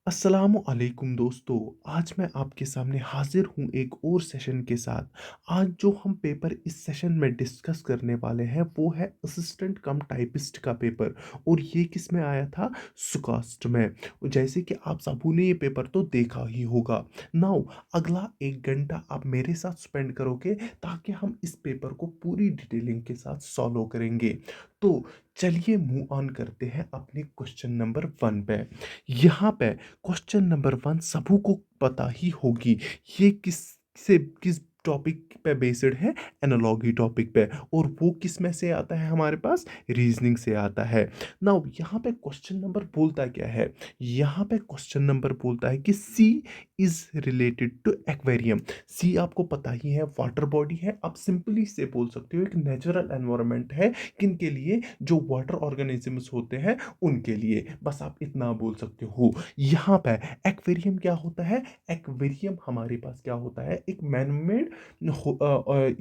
अस्सलामु अलैकुम दोस्तों। आज मैं आपके सामने हाजिर हूँ एक और सेशन के साथ। आज जो हम पेपर इस सेशन में डिस्कस करने वाले हैं वो है असिस्टेंट कम टाइपिस्ट का पेपर। और ये किस में आया था? सुकास्ट में। जैसे कि आप सबों ने ये पेपर तो देखा ही होगा। नाउ अगला 1 घंटा आप मेरे साथ स्पेंड करोगे ताकि हम इस पेपर को पूरी डिटेलिंग के साथ सॉल्व करेंगे। तो चलिए मूव ऑन करते हैं अपने क्वेश्चन नंबर 1 पे। यहाँ पे क्वेश्चन नंबर 1 सबों को पता ही होगी। ये किस टॉपिक पे बेस्ड है? एनालॉजी टॉपिक पे। और वो किस में से आता है हमारे पास? रीजनिंग से आता है। नाउ यहाँ पे क्वेश्चन नंबर बोलता क्या है? यहाँ पे क्वेश्चन नंबर बोलता है कि सी इज रिलेटेड टू एक्वेरियम। सी आपको पता ही है वाटर बॉडी है। आप सिंपली से बोल सकते हो एक नेचुरल एनवायरनमेंट है। किन के लिए? जो वाटर ऑर्गेनिजम्स होते हैं उनके लिए। बस आप इतना बोल सकते हो। यहाँ पे एक्वेरियम क्या होता है? एक्वेरियम हमारे पास क्या होता है? एक मैनमेड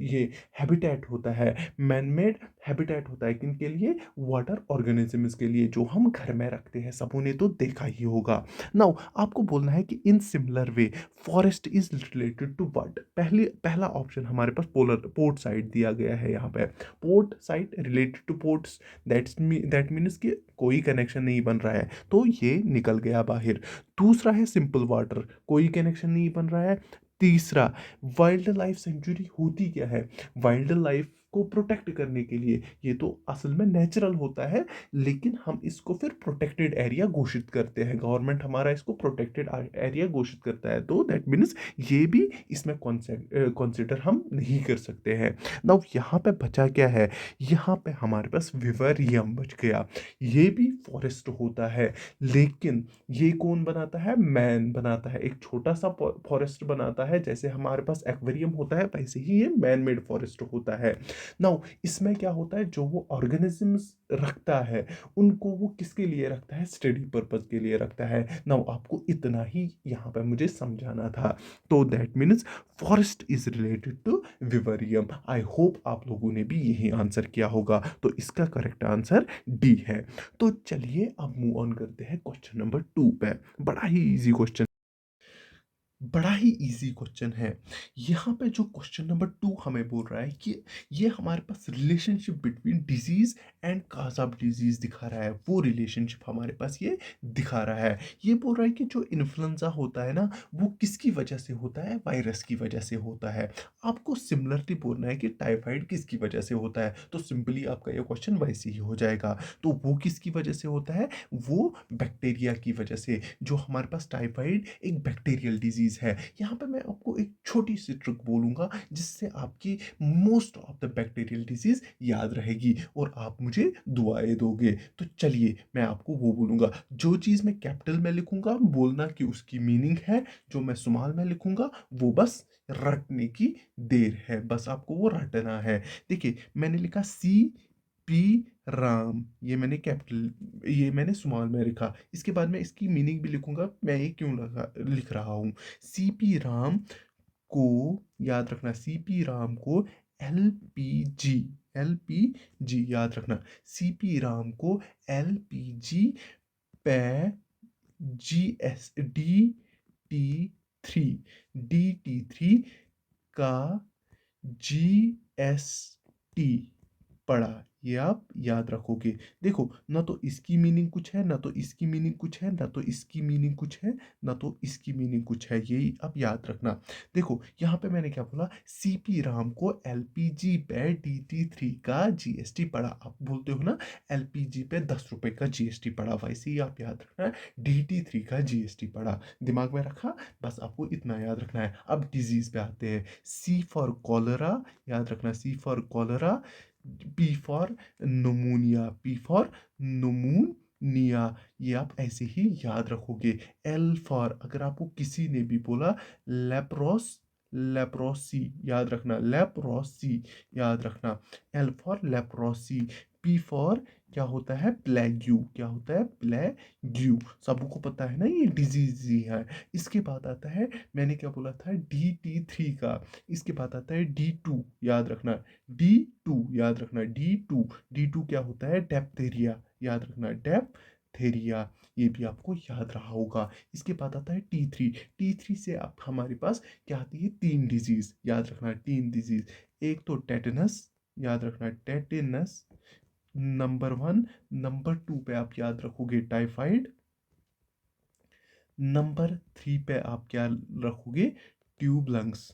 ये हैबिटेट होता है। मैनमेड हैबिटेट होता है किनके लिए? वाटर ऑर्गेनिजम्स के लिए, जो हम घर में रखते हैं। सबों ने तो देखा ही होगा। नाउ आपको बोलना है कि in similar way forest is related to what? पहला ऑप्शन हमारे पास पोलर पोर्ट साइड दिया गया है। यहाँ पे port side related to ports, that means कि कोई कनेक्शन नहीं बन रहा है, तो ये निकल गया बाहर। दूसरा है सिंपल वाटर, कोई कनेक्शन नहीं बन रहा है। तीसरा, वाइल्ड लाइफ सेंचुरी होती क्या है? वाइल्ड लाइफ को प्रोटेक्ट करने के लिए। ये तो असल में नेचुरल होता है, लेकिन हम इसको फिर प्रोटेक्टेड एरिया घोषित करते हैं। गवर्नमेंट हमारा इसको प्रोटेक्टेड एरिया घोषित करता है, तो दैट मीन्स ये भी इसमें कंसिडर हम नहीं कर सकते हैं। नाउ यहाँ पे बचा क्या है? यहाँ पे हमारे पास विवरियम बच गया। ये भी फॉरेस्ट होता है, लेकिन ये कौन बनाता है? मैन बनाता है। एक छोटा सा फॉरेस्ट बनाता है। जैसे हमारे पास एक्वेरियम होता है, वैसे ही ये मैन मेड फॉरेस्ट होता है। नाउ इसमें क्या होता है? जो वो ऑर्गेनिजम्स रखता है, उनको वो किसके लिए रखता है? स्टडी पर्पज के लिए रखता है। नाउ आपको इतना ही यहाँ पे मुझे समझाना था। तो that means forest is related to vivarium. I hope आप लोगों ने भी यही आंसर किया होगा। तो इसका करेक्ट आंसर डी है। तो चलिए अब मूव ऑन करते हैं क्वेश्चन नंबर 2 पे। बड़ा ही इजी क्वेश्चन, बड़ा ही इजी क्वेश्चन है। यहाँ पे जो क्वेश्चन नंबर 2 हमें बोल रहा है कि ये हमारे पास relationship between disease and cause of disease दिखा रहा है। वो रिलेशनशिप हमारे पास ये दिखा रहा है। ये बोल रहा है कि जो इन्फ्लुएंजा होता है ना, वो किसकी वजह से होता है? वायरस की वजह से होता है। आपको सिमिलरली बोलना है कि टाइफाइड किसकी वजह से होता है, तो सिंपली आपका ये क्वेश्चन वैसे ही हो जाएगा। तो वो किसकी वजह से होता है? वो बैक्टीरिया की वजह से। जो हमारे पास टाइफाइड एक बैक्टीरियल डिजीज है। यहाँ पे मैं आपको एक छोटी सी ट्रिक बोलूंगा जिससे आपकी most of the bacterial disease याद रहेगी और आप मुझे दुआएं दोगे। तो चलिए मैं आपको वो बोलूंगा। जो चीज मैं कैपिटल में लिखूंगा बोलना कि उसकी मीनिंग है। जो मैं स्मॉल में लिखूंगा वो बस रटने की देर है। बस आपको वो रटना है। देखिए मैंने लिखा सी पी राम, ये मैंने कैपिटल, ये मैंने स्मॉल में लिखा। इसके बाद मैं इसकी मीनिंग भी लिखूंगा, मैं ये क्यों लिख रहा हूँ। सीपी राम को, याद रखना, सीपी राम को एलपीजी, एलपीजी याद रखना। सीपी राम को एलपीजी पे GSDT3, DT3 का GST पढ़ा। ये आप याद रखोगे। देखो ना तो इसकी मीनिंग कुछ है, ना तो इसकी मीनिंग कुछ है, ना तो इसकी मीनिंग कुछ है, ना तो इसकी मीनिंग कुछ है। यही आप याद रखना। देखो यहाँ पे मैंने क्या बोला? सीपी राम को एलपीजी पे DT3 का जीएसटी पड़ा। आप बोलते हो ना एलपीजी पे 10 रुपए का जीएसटी पड़ा, वैसे ही आप याद रखना DT3 का जीएसटी पड़ा। दिमाग में रखा? बस आपको इतना याद रखना है। अब डिजीज पे आते हैं। सी फॉर कॉलरा, याद रखना, C for cholera. P for pneumonia, P for pneumonia. ये आप ऐसे ही याद रखोगे। एल फॉर, अगर आपको किसी ने भी बोला लेप्रोस, लेप्रोसी याद रखना, लेप्रोसी याद रखना। L for leprosy. P for क्या होता है? प्लेग्यू, क्या होता है? प्लेग्यू। सबको पता है ना ये डिजीज ही है। इसके बाद आता है, मैंने क्या बोला था? DT3 का। इसके बाद आता है D2, याद रखना, D2 याद रखना, D2। D2 क्या होता है? डेप्थेरिया, याद रखना, डेप्थेरिया, ये भी आपको याद रहा होगा। इसके बाद आता है T3। T3 से आप हमारे पास क्या आती है, 3 डिजीज़ याद रखना, 3 डिजीज़। एक तो टेटनस, याद रखना टेटनस नंबर 1। नंबर 2 पे आप याद रखोगे टाइफाइड। नंबर 3 पे आप क्या रखोगे, ट्यूब लंग्स,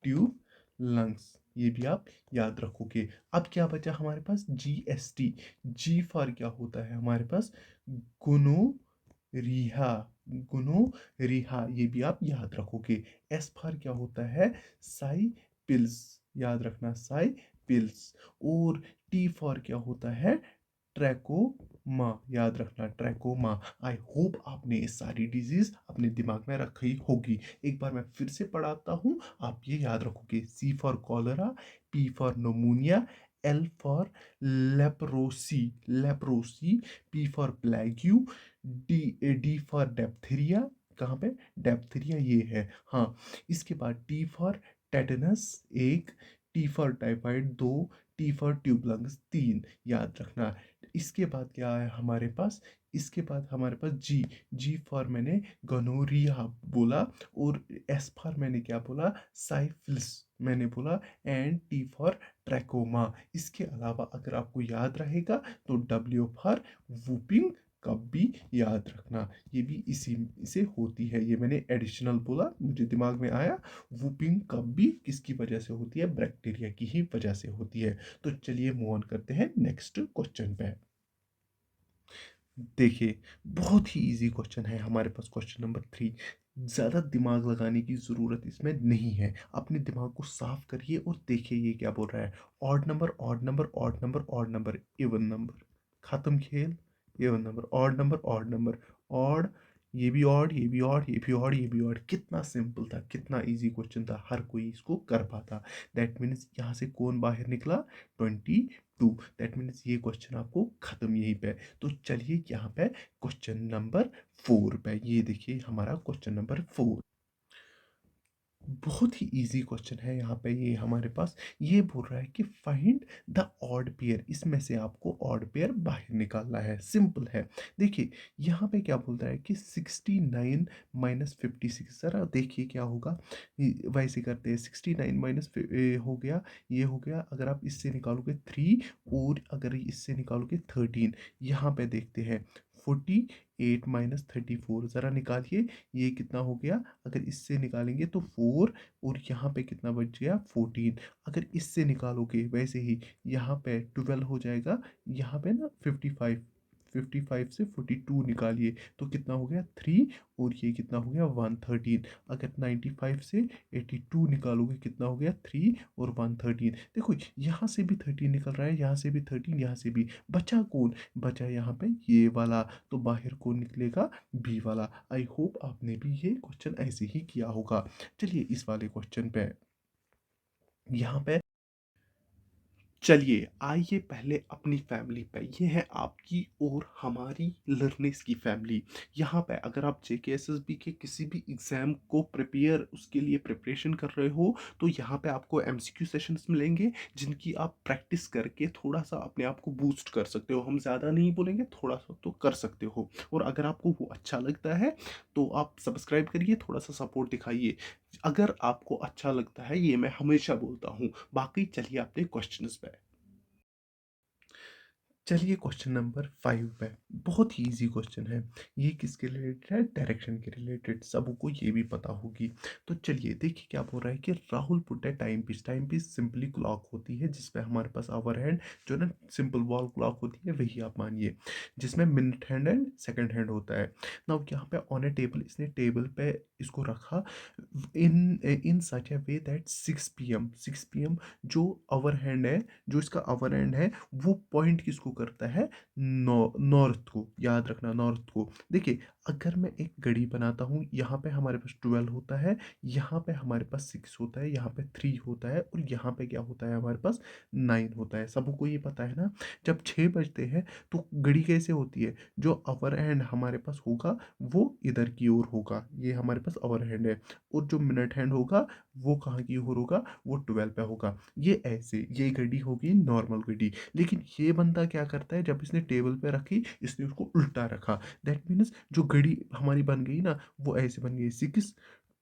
ट्यूब लंग्स, ये भी आप याद रखोगे। अब क्या बचा हमारे पास, GST। जी फॉर क्या होता है हमारे पास, गोनोरिहा, गोनोरिहा, ये भी आप याद रखोगे। एस फॉर क्या होता है, साइपिल्स, याद रखना साइपिल्स। और टी फॉर क्या होता है, ट्रैकोमा, याद रखना ट्रैकोमा। आई होप आपने ये सारी डिजीज अपने दिमाग में रखी होगी। एक बार मैं फिर से पढ़ाता हूँ, आप ये याद रखोगे। C for cholera, P for pneumonia, L for leprosy, leprosy, P for plague, D for diphtheria, कहाँ पे, डेप्थीरिया ये है, हाँ। इसके बाद टी फॉर टेटनस एक, टी फॉर टाइफाइड दो, टी फॉर ट्यूबलंग्स तीन, याद रखना। इसके बाद क्या है हमारे पास, इसके बाद हमारे पास जी, जी फॉर मैंने गनोरिया बोला, और एस फॉर मैंने क्या बोला, साइफिलिस मैंने बोला, एंड टी फॉर ट्रैकोमा। इसके अलावा अगर आपको याद रहेगा तो डब्ल्यू फॉर वूपिंग कब भी याद रखना, ये भी इसी से होती है। ये मैंने एडिशनल बोला, मुझे दिमाग में आया। वूपिंग कब भी किसकी वजह से होती है, बैक्टीरिया की ही वजह से होती है। तो चलिए मूव ऑन करते हैं नेक्स्ट क्वेश्चन पे। देखिए, बहुत ही इजी क्वेश्चन है हमारे पास, क्वेश्चन नंबर 3। ज़्यादा दिमाग लगाने की ज़रूरत इसमें नहीं है। अपने दिमाग को साफ करिए और देखिए ये क्या बोल रहा है। Odd number, odd number, odd number, odd number, even number, खत्म खेल। Even number, odd number, odd number, odd, ये भी ऑड, ये भी ऑड, ये भी ऑड, ये भी ऑड। कितना सिंपल था, कितना इजी क्वेश्चन था, हर कोई इसको कर पाता। दैट मीन्स यहाँ से कौन बाहर निकला, 22। दैट मीन्स ये क्वेश्चन आपको खत्म यहीं पे। तो चलिए यहाँ पे क्वेश्चन नंबर 4 पे, ये देखिए हमारा क्वेश्चन नंबर 4। बहुत ही इजी क्वेश्चन है यहाँ पे। ये हमारे पास ये बोल रहा है कि फाइंड द ऑड पेयर, इसमें से आपको ऑड पेयर बाहर निकालना है। सिंपल है। देखिए यहाँ पे क्या बोल रहा है कि 69 माइनस 56, ज़रा देखिए क्या होगा। वैसे करते हैं, 69 माइनस हो गया, ये हो गया। अगर आप इससे निकालोगे 3, और अगर इससे निकालोगे 13, यहाँ पे देखते हैं 48 - 34, ज़रा निकालिए, ये कितना हो गया। अगर इससे निकालेंगे तो 4, और यहाँ पे कितना बच गया, 14। अगर इससे निकालोगे वैसे ही, यहाँ पे 12 हो जाएगा, यहाँ पे ना 55, 55 से 42 निकालिए तो कितना हो गया 3, और ये कितना हो गया 113। अगर 95 से 82 निकालोगे कितना हो गया 3 और 113। देखो यहाँ से भी 13 निकल रहा है, यहाँ से भी 13, यहाँ से भी। बचा कौन, बचा यहाँ पे ये वाला, तो बाहर कौन निकलेगा, बी वाला। आई होप आपने भी ये क्वेश्चन ऐसे ही किया होगा। चलिए इस वाले क्वेश्चन पे, यहाँ पे चलिए आइए पहले अपनी फैमिली पे। ये है आपकी और हमारी लर्निंग्स की फैमिली। यहाँ पे अगर आप JKSSB के किसी भी एग्ज़ाम को प्रिपेयर, उसके लिए प्रिपरेशन कर रहे हो, तो यहाँ पे आपको MCQ सेशंस मिलेंगे, जिनकी आप प्रैक्टिस करके थोड़ा सा अपने आप को बूस्ट कर सकते हो। हम ज़्यादा नहीं बोलेंगे, थोड़ा सा तो कर सकते हो। और अगर आपको वो अच्छा लगता है तो आप सब्सक्राइब करिए, थोड़ा सा सपोर्ट दिखाइए अगर आपको अच्छा लगता है, ये मैं हमेशा बोलता हूँ। बाकी चलिए अपने क्वेश्चंस पे। चलिए क्वेश्चन नंबर 5 पे, बहुत ही इजी क्वेश्चन है। ये किसके रिलेटेड है, डायरेक्शन के रिलेटेड, सबको ये भी पता होगी। तो चलिए देखिए क्या बोल रहा है कि राहुल पुट है time piece. Time piece simply clock होती है, जिसपे हमारे पास आवर हैंड, जो ना सिंपल वॉल क्लॉक होती है वही आप मानिए, जिसमें minute hand and second hand होता है। नाउ यहाँ पे ऑन ए टेबल, इसने टेबल पे इसको रखा इन इन सच ए वे दैट 6 PM, 6 PM जो आवर हैंड है, जो इसका आवर हैंड है, वो पॉइंट किसको करता है, नॉर्थ को, याद रखना नॉर्थ को। देखिए अगर मैं एक घड़ी बनाता हूँ, यहाँ पे हमारे पास 12 होता है, यहाँ पे हमारे पास 6 होता है, यहाँ पे 3 होता है, और यहाँ पे क्या होता है हमारे पास 9 होता है। सबको ये पता है ना। जब 6 बजते हैं तो घड़ी कैसे होती है, जो अवर हैंड हमारे पास होगा वो इधर की ओर होगा, ये हमारे पास अवर हैंड है। और जो मिनट हैंड होगा वो कहाँ की ओर होगा, वो 12 पे होगा। ये ऐसे, ये घड़ी होगी नॉर्मल घड़ी। लेकिन ये बंदा क्या क्या करता है, जब इसने टेबल पे रखी इसने उसको उल्टा रखा। दैट मीन्स जो घड़ी हमारी बन गई ना, वो ऐसे बन गई 6,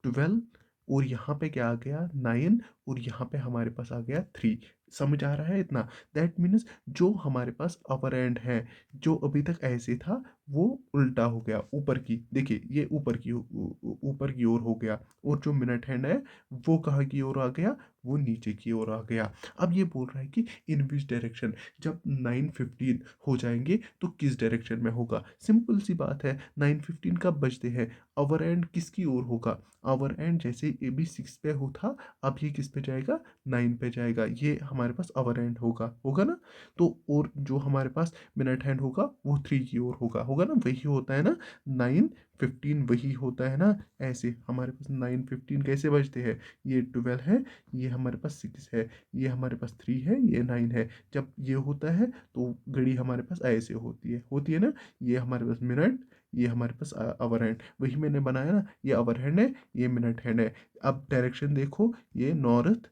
12, और यहाँ पे क्या आ गया 9, और यहाँ पे हमारे पास आ गया 3। समझ आ रहा है इतना? दैट मीन्स जो हमारे पास अपर एंड है, जो अभी तक ऐसे था, वो उल्टा हो गया ऊपर की। देखिए ये ऊपर की ओर हो गया, और जो मिनट हैंड है वो कहाँ की ओर आ गया, वो नीचे की ओर आ गया। अब ये बोल रहा है कि इन विच डायरेक्शन, जब 9:15 हो जाएंगे तो किस डायरेक्शन में होगा। सिंपल सी बात है, 9:15 कब बजते हैं, अवर एंड किसकी ओर होगा, अवर एंड जैसे ए बी 6 पे हो था, अब ये किस पे जाएगा, 9 पे जाएगा। ये हमारे पास अवर एंड होगा होगा ना। तो और जो हमारे पास मिनट हैंड होगा वो 3 की ओर होगा होगा ना, वही होता है ना 9:15, वही होता है ना। ऐसे हमारे पास 9:15 कैसे बजते हैं, ये 12 है, ये हमारे पास 6 है, ये हमारे पास 3 है, ये 9 है। जब ये होता है तो घड़ी हमारे पास ऐसे होती है ना। ये हमारे पास मिनट, ये हमारे पास अवर हैंड, वही मैंने बनाया ना, ये अवर हैंड है, ये मिनट हैंड है। अब डायरेक्शन देखो, ये नॉर्थ,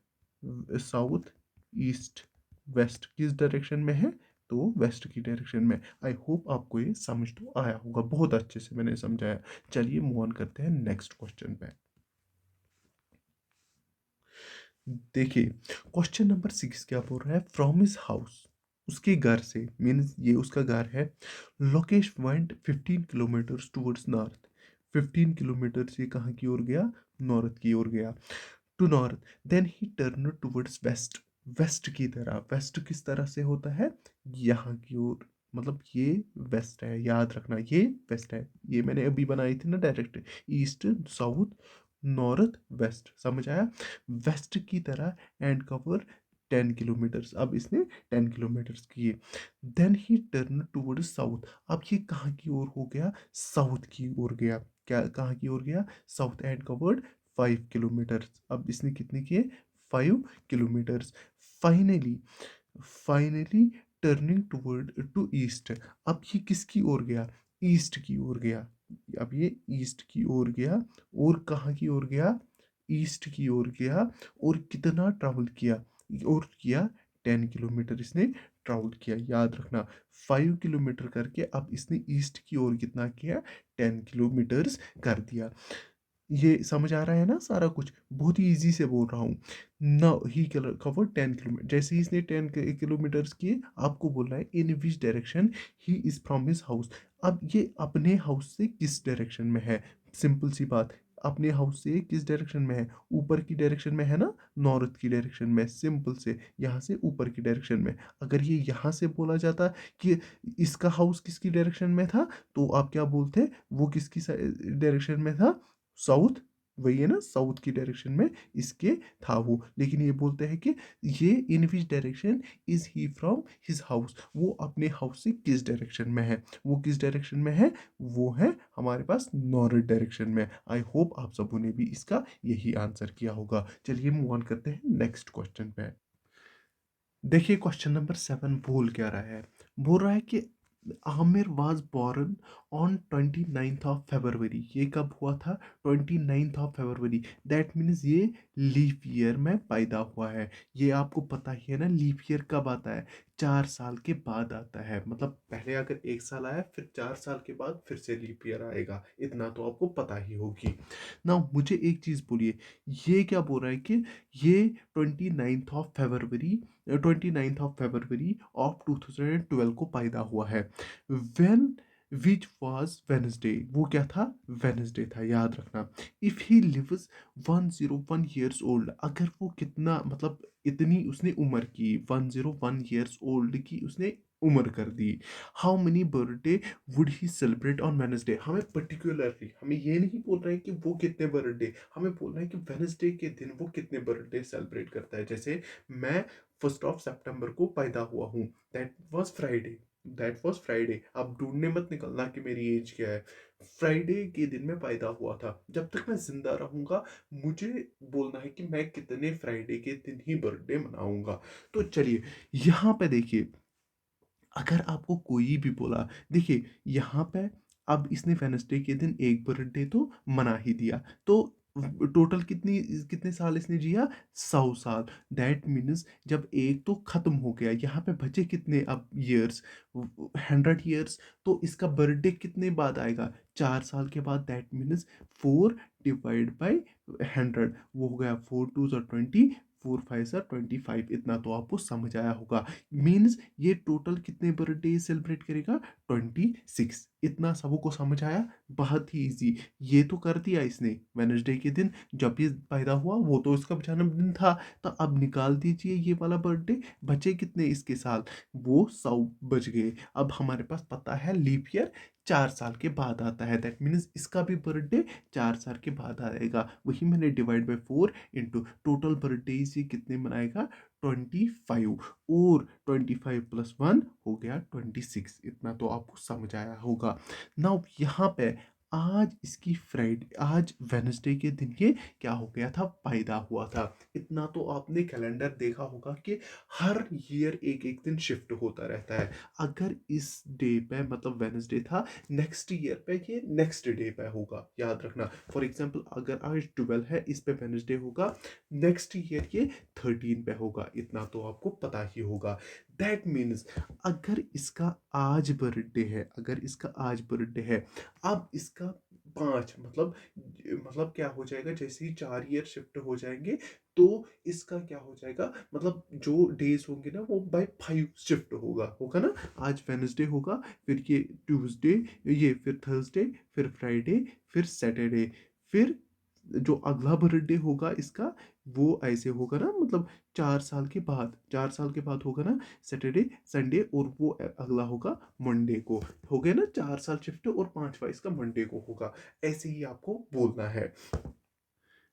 साउथ, ईस्ट, वेस्ट किस डायरेक्शन में है, तो वेस्ट की डायरेक्शन में। आई होप आपको ये समझ तो आया होगा, बहुत अच्छे से मैंने समझाया। चलिए मूव ऑन करते हैं नेक्स्ट क्वेश्चन पे। देखिए क्वेश्चन नंबर 6 क्या बोल रहा है, फ्रॉम हिज हाउस, उसके घर से, मीन्स ये उसका घर है। Lokesh went 15 kilometre towards north, 15 kilometre से कहाँ की ओर गया, नॉर्थ की ओर गया। To north, then he turn towards west, west की तरह। वेस्ट किस तरह से होता है, यहाँ की ओर, मतलब ये वेस्ट है, याद रखना ये वेस्ट है। ये मैंने अभी बनाई थी ना direct, east, south, north, west, समझ आया। वेस्ट की तरह एंड कवर 10 किलोमीटर्स, अब इसने 10 किलोमीटर्स किए। Then he turn toward south, अब ये कहाँ की ओर हो गया, साउथ की ओर गया। क्या कहाँ की ओर गया, साउथ एंड कवर्ड 5 किलोमीटर्स। अब इसने कितने किए, 5 kilometres. Finally, finally turning toward to east, अब ये किसकी ओर गया, ईस्ट की ओर गया। अब ये ईस्ट की ओर गया, और कहाँ की ओर गया, ईस्ट की ओर गया। और कितना ट्रैवल किया, और किया 10 किलोमीटर इसने ट्रैवल किया, याद रखना। 5 किलोमीटर करके अब इसने ईस्ट की ओर कितना किया, 10 किलोमीटर्स कर दिया। ये समझ आ रहा है ना सारा कुछ, बहुत ही इजी से बोल रहा हूँ। नाउ ही कवर 10 किलोमीटर, जैसे ही इसने 10 किलोमीटर्स किए, आपको बोल रहा है in which direction he is from his house. अब ये अपने हाउस से किस डायरेक्शन में है, सिंपल सी बात, अपने हाउस से किस डायरेक्शन में है, ऊपर की डायरेक्शन में है ना, नॉर्थ की डायरेक्शन में, सिंपल से यहाँ से ऊपर की डायरेक्शन में। अगर ये यहाँ से बोला जाता कि इसका हाउस किसकी डायरेक्शन में था, तो आप क्या बोलते, वो किसकी डायरेक्शन में था, साउथ, वही है ना, साउथ की डायरेक्शन में इसके था वो। लेकिन ये बोलते हैं कि ये in which direction is he from his house, वो अपने हाउस से किस डायरेक्शन में है, वो किस डायरेक्शन में है, वो है हमारे पास नॉर्थ डायरेक्शन में। आई होप आप सबों ने भी इसका यही आंसर किया होगा। चलिए मूव ऑन करते हैं नेक्स्ट क्वेश्चन पे। देखिए क्वेश्चन नंबर 7 बोल क्या रहा है, बोल रहा है कि Aamir was born on 29th of February. ये कब हुआ था, 29th of February. That means ये लीप ईयर में पैदा हुआ है। ये आपको पता ही है ना, लीप ईयर कब आता है, 4 साल के बाद आता है। मतलब पहले अगर 1 साल आया, फिर 4 साल के बाद फिर से लीप ईयर आएगा, इतना तो आपको पता ही होगी ना। मुझे एक चीज बोलिए, ये क्या बोल रहा है कि ये 29th ऑफ फरवरी को पैदा हुआ है। वेन विच वॉज वेनसडे, वो क्या था, वेनसडे था, याद रखना। If he lives 101 years old, अगर वो कितना, मतलब इतनी उसने उम्र की, 101 ईयर्स ओल्ड की उसने उम्र कर दी। How many birthday would he celebrate on Wednesday, हमें पर्टिकुलरली, हमें ये नहीं बोल रहे हैं कि वो कितने बर्थडे, हमें बोल रहे हैं कि वेनसडे के दिन वो कितने बर्थडे सेलिब्रेट करता है। जैसे मैं 1 सितंबर को पैदा हुआ हूँ, that was Friday, that was Friday. अब ढूंढने मत निकलना कि मेरी एज क्या है, फ्राइडे के दिन मैं पैदा हुआ था। जब तक मैं जिंदा रहूंगा, मुझे बोलना है कि मैं कितने फ्राइडे के दिन ही बर्थडे मनाऊंगा। तो चलिए यहाँ पे देखिए, अगर आपको कोई भी बोला, देखिए यहाँ पे अब इसने वेनसडे के दिन एक बर्थडे तो मना ही दिया, तो टोटल कितने साल इसने जिया? 100 साल। दैट मीन्स जब एक तो खत्म हो गया, यहाँ पे बचे कितने अब ईयर्स? 100 ईयर्स। तो इसका बर्थडे कितने बाद आएगा? 4 साल के बाद। दैट मीन्स 4 डिवाइड बाई 100, वो हो गया 4 2 20, 4 5 25। इतना तो आपको समझ आया होगा। मीन्स ये टोटल कितने बर्थडे सेलिब्रेट करेगा? 26। इतना सबको समझ आया? बहुत ही इजी। ये तो कर दिया इसने वेनसडे के दिन जब ये पैदा हुआ, वो तो इसका जन्मदिन था। तो अब निकाल दीजिए ये वाला बर्थडे। बचे कितने इसके साल? वो 100 बच गए। अब हमारे पास पता है लीप ईयर 4 साल के बाद आता है। दैट मीन्स इसका भी बर्थडे 4 साल के बाद आएगा। वही मैंने divide by 4 into total birthday ये कितने मनाएगा? 25। और 25 + 1 हो गया 26। इतना तो आपको समझ आया होगा। नाउ यहाँ पे आज इसकी फ्राइडे, आज वेनसडे के दिन ये क्या हो गया था? पैदा हुआ था। इतना तो आपने कैलेंडर देखा होगा कि हर ईयर एक एक दिन शिफ्ट होता रहता है। अगर इस डे पे मतलब वेनसडे था, नेक्स्ट ईयर पे ये नेक्स्ट डे पे होगा, याद रखना। फॉर एग्जांपल अगर आज 12 है, इस पे वेनसडे होगा, नेक्स्ट ईयर ये 13 पे होगा। इतना तो आपको पता ही होगा। दैट मीन्स अगर इसका आज बर्थडे है, अगर इसका आज बर्थडे है, अब इसका 5 मतलब क्या हो जाएगा? जैसे ही 4 ईयर शिफ्ट हो जाएंगे तो इसका क्या हो जाएगा? मतलब जो डेज होंगे ना वो बाय 5 शिफ्ट होगा होगा ना। आज वेनसडे होगा, फिर ये ट्यूसडे, ये फिर थर्सडे, फिर फ्राइडे, फिर सैटरडे, फिर जो अगला बर्थडे होगा इसका वो ऐसे होगा ना, मतलब 4 साल के बाद, 4 साल के बाद होगा ना सैटरडे संडे, और वो अगला होगा मंडे को। हो गया ना 4 साल शिफ्ट, और पांचवा इसका मंडे को होगा। ऐसे ही आपको बोलना है।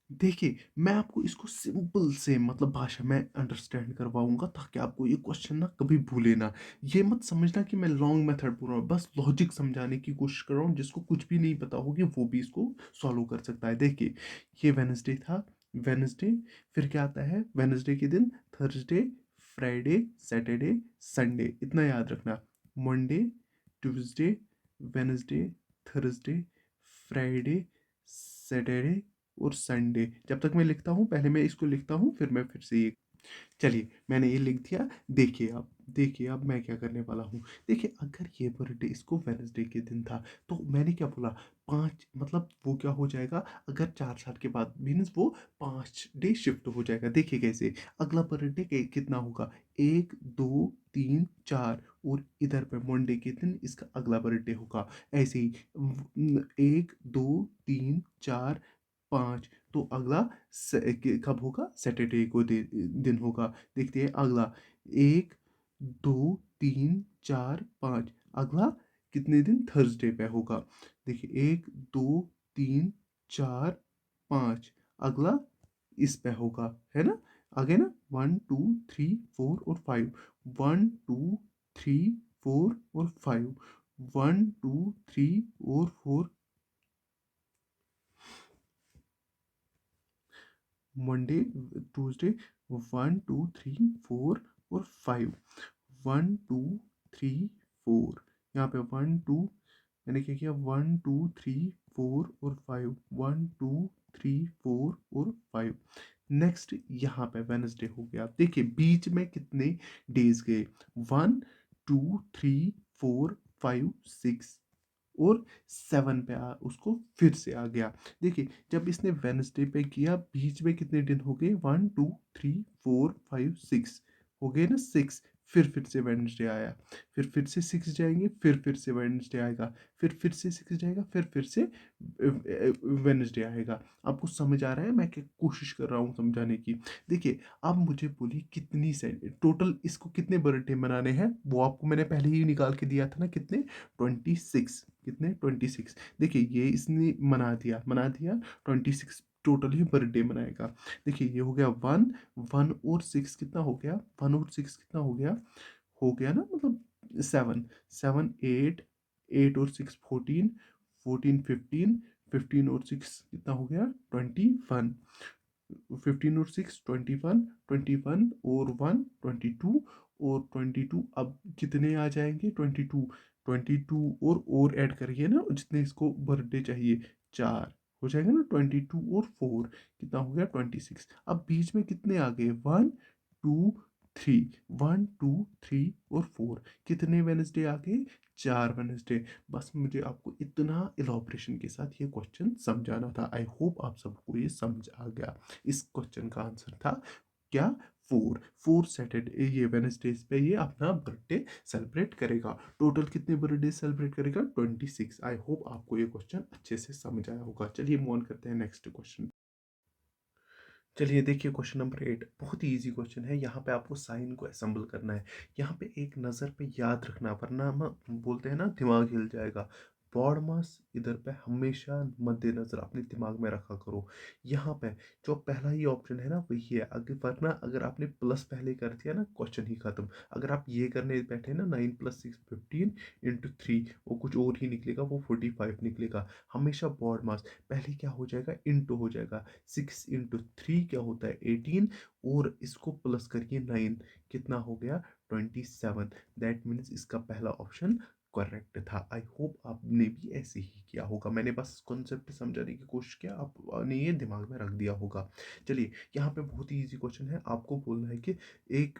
देखिए मैं आपको इसको सिंपल से मतलब भाषा में अंडरस्टैंड करवाऊंगा ताकि आपको ये क्वेश्चन ना कभी भूले ना। ये मत समझना कि मैं लॉन्ग मेथड बोल रहा हूँ, बस लॉजिक समझाने की कोशिश कर रहा हूँ। जिसको कुछ भी नहीं पता होगी वो भी इसको सॉल्व कर सकता है। देखिए ये वेनसडे था, वेनसडे, फिर क्या आता है वेनसडे के दिन? Thursday, Friday, Saturday, Sunday. इतना याद रखना। Monday, Tuesday, Wednesday, Thursday, Friday, Saturday और संडे। जब तक मैं लिखता हूँ, पहले मैं इसको लिखता हूँ, फिर मैं फिर से ये, चलिए मैंने ये लिख दिया। देखिए अब मैं क्या करने वाला हूँ। देखिए अगर ये बर्थडे इसको वेनसडे के दिन था, तो मैंने क्या बोला? 5, मतलब वो क्या हो जाएगा? अगर 4 साल के बाद मीन्स वो 5 डे शिफ्ट हो जाएगा। देखिए कैसे, अगला बर्थडे कितना होगा? 1 2 3 4, और इधर पे मंडे के दिन इसका अगला बर्थडे होगा। ऐसे ही 1 2 3 4 5, तो अगला कब होगा? सैटरडे को दिन होगा। देखते हैं अगला, 1 2 3 4 5, अगला कितने दिन? थर्सडे पे होगा। देखिए 1 2 3 4 5, अगला इस पे होगा, है ना? आगे ना 1 2 3 4 और 5, 1 2 3 4 और 5, 1 2 3 और 4। मंडे, ट्यूसडे, 1 2 3 4 और 5, 1 2 3 4। यहाँ पे 1 2, मैंने क्या किया? 1 2 3 4 और 5, 1 2 3 4 और 5। नेक्स्ट यहाँ पे वेनसडे हो गया। देखिए बीच में कितने डेज गए? 1 2 3 4 5 6, और 7 पे उसको फिर से आ गया। देखिए जब इसने वेनसडे पे किया, बीच में कितने दिन हो गए? 1 2 3 4 5 6 हो गए ना, 6। फिर से वेनसडे आया, फिर से 6 जाएंगे, फिर से वेनसडे आएगा, फिर से 6 जाएगा, फिर से वेनसडे आएगा। आपको समझ आ रहा है मैं क्या कोशिश कर रहा हूँ समझाने की? देखिए अब मुझे बोलिए कितनी से टोटल इसको कितने बर्थडे मनाने हैं, वो आपको मैंने पहले ही निकाल के दिया था ना। कितने? 26। कितने? 26। देखिए ये इसने मना दिया 26 टोटल ही बर्थडे मनाएगा। देखिए ये हो गया 1, 1 और 6 कितना हो गया? 1 और 6 कितना हो गया ना, मतलब 7, 7 8, 8 और 6 14, 14 15, 15 और 6 कितना हो गया? 21, 15 और 6 21, 21 और 1 22, और 22 अब कितने आ जाएंगे? 22, 22 और ऐड करिए ना जितने इसको बर्थडे चाहिए, 4। हो जाएगा ना, 22 और 4 कितना हो गया, 26। अब बीच में कितने आ गए, 1 2 3, 1 2 3 और 4, कितने वेनसडे आ गए, 4 वेनसडे। बस मुझे आपको इतना इलाबरेशन के साथ ये क्वेश्चन समझाना था। आई होप आप सबको ये समझ आ गया। इस क्वेश्चन का आंसर था क्या, 4 सैटरडे, ये वेनसडेज पे ये अपना बर्थडे सेलिब्रेट करेगा। टोटल कितने बर्थडे सेलिब्रेट करेगा, 26। आई होप आपको ये क्वेश्चन अच्छे से समझ आया होगा। चलिए मूव ऑन करते हैं नेक्स्ट क्वेश्चन। चलिए देखिए क्वेश्चन नंबर 8, बहुत ही इजी क्वेश्चन है। यहाँ पे आपको साइन को असेंबल करना है। यहाँ पे एक नज़र पे याद रखना, वरना हम बोलते हैं ना दिमाग हिल जाएगा। बॉड मास इधर पे हमेशा मद्देनजर अपने दिमाग में रखा करो। यहाँ पे जो पहला ही ऑप्शन है ना वही है, अगर वरना अगर आपने प्लस पहले कर दिया ना, क्वेश्चन ही खत्म। अगर आप ये करने बैठे ना, 9 + 6 = 15 इंटू 3, वो कुछ और ही निकलेगा, वो 45 निकलेगा। हमेशा बॉड मास पहले क्या हो जाएगा, इंटू हो जाएगा। 6 × 3 क्या होता है, 18, और इसको प्लस करिए 9, कितना हो गया, 27। दैट मीन्स इसका पहला ऑप्शन करेक्ट था। आई होप आपने भी ऐसे ही किया होगा। मैंने बस कॉन्सेप्ट समझाने की कोशिश किया, आपने ये दिमाग में रख दिया होगा। चलिए यहाँ पे बहुत ही इजी क्वेश्चन है। आपको बोलना है कि एक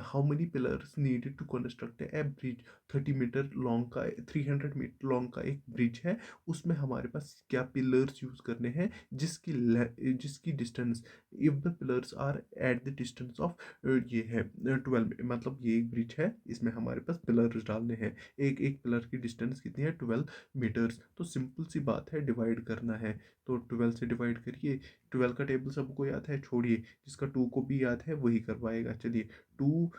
how many pillars needed to construct a bridge, 30 metre long का, 300 मीटर लॉन्ग का एक ब्रिज है। उसमें हमारे पास क्या पिलर्स यूज करने हैं, जिसकी distance, if the pillars are at the distance of, ये है 12, मतलब ये एक ब्रिज है, इसमें हमारे पास पिलर्स डालने हैं। एक एक पिलर की डिस्टेंस कितनी है, 12 मीटर्स। तो सिंपल सी बात है, डिवाइड करना है। तो 12 से डिवाइड करिए। 12 का टेबल सबको याद है, छोड़िए, जिसका 2 को भी याद है वही करवाएगा। चलिए, टू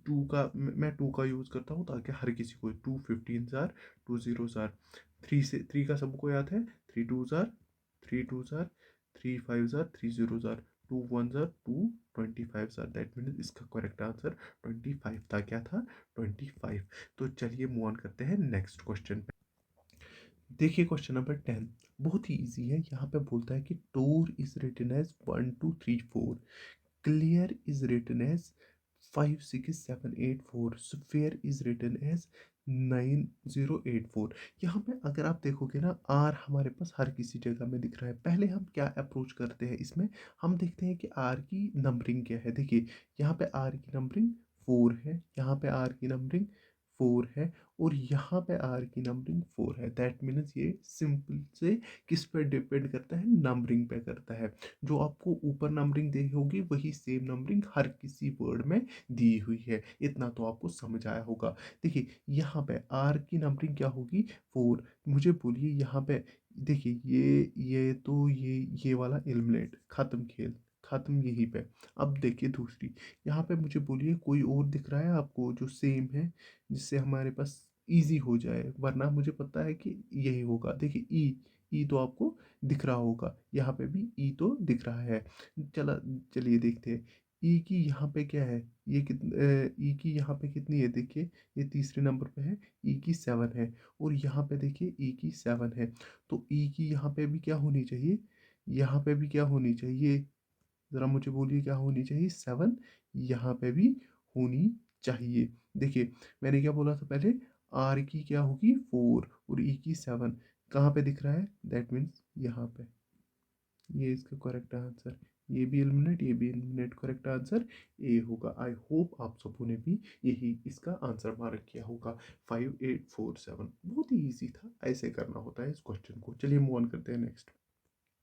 टू का मैं 2 का यूज़ करता हूँ ताकि हर किसी को, 2 15 जार, 2 0 जार। 3 का सबको याद है, 3 2 jar, 3 2 jar, 3 5 jar, 3 0 jar, 2 1 jar, 2 25 jar. That means इसका करेक्ट आंसर 25 था। क्या था, 25। तो चलिए मूव ऑन करते हैं नेक्स्ट क्वेश्चन पे। देखिए क्वेश्चन नंबर 10, बहुत ही इजी है। यहाँ पे बोलता है कि tour is written as 1 2 3 4, clear is written as 5 6 7 8 4, sphere is written as 9084। यहाँ पे अगर आप देखोगे ना, आर हमारे पास हर किसी जगह में दिख रहा है। पहले हम क्या अप्रोच करते हैं इसमें, हम देखते हैं कि आर की नंबरिंग क्या है। देखिए यहाँ पे आर की नंबरिंग 4 है, यहाँ पे आर की नंबरिंग 4 है, और यहाँ पे आर की नंबरिंग 4 है। दैट मीन्स ये सिंपल से किस पे डिपेंड करता है, नंबरिंग पे करता है। जो आपको ऊपर नंबरिंग दी होगी वही सेम नंबरिंग हर किसी वर्ड में दी हुई है। इतना तो आपको समझ आया होगा। देखिए यहाँ पे आर की नंबरिंग क्या होगी, 4। मुझे बोलिए यहाँ पे, देखिए ये तो ये वाला एलिमिनेट, खत्म खेल, खत्म यहीं पे। अब देखिए दूसरी, यहाँ पे मुझे बोलिए कोई और दिख रहा है आपको जो सेम है, जिससे हमारे पास इजी हो जाए, वरना मुझे पता है कि यही होगा। देखिए ई तो आपको दिख रहा होगा, यहाँ पे भी ई तो दिख रहा है। चला चलिए देखते हैं, ई की यहाँ पे क्या है, ये ई की यहाँ पे कितनी है, देखिए ये तीसरे नंबर पे है, ई की 7 है, और यहाँ पे देखिए ई की 7 है। तो ई की यहाँ पे भी क्या होनी चाहिए, यहाँ पे भी क्या होनी चाहिए, ज़रा मुझे बोलिए क्या होनी चाहिए, 7 यहाँ पे भी होनी चाहिए। देखिए मैंने क्या बोला था पहले, आर की क्या होगी 4 और ई की 7, कहाँ पे दिख रहा है, दैट मीन्स यहाँ पे। ये इसका करेक्ट आंसर, ये भी एलिमिनेट, ये भी एलिमिनेट, करेक्ट आंसर ए होगा। आई होप आप सबों ने भी यही इसका आंसर मार्क किया होगा। 5847 बहुत ही ईजी था, ऐसे करना होता है इस क्वेश्चन को। चलिए मूव ऑन करते हैं नेक्स्ट।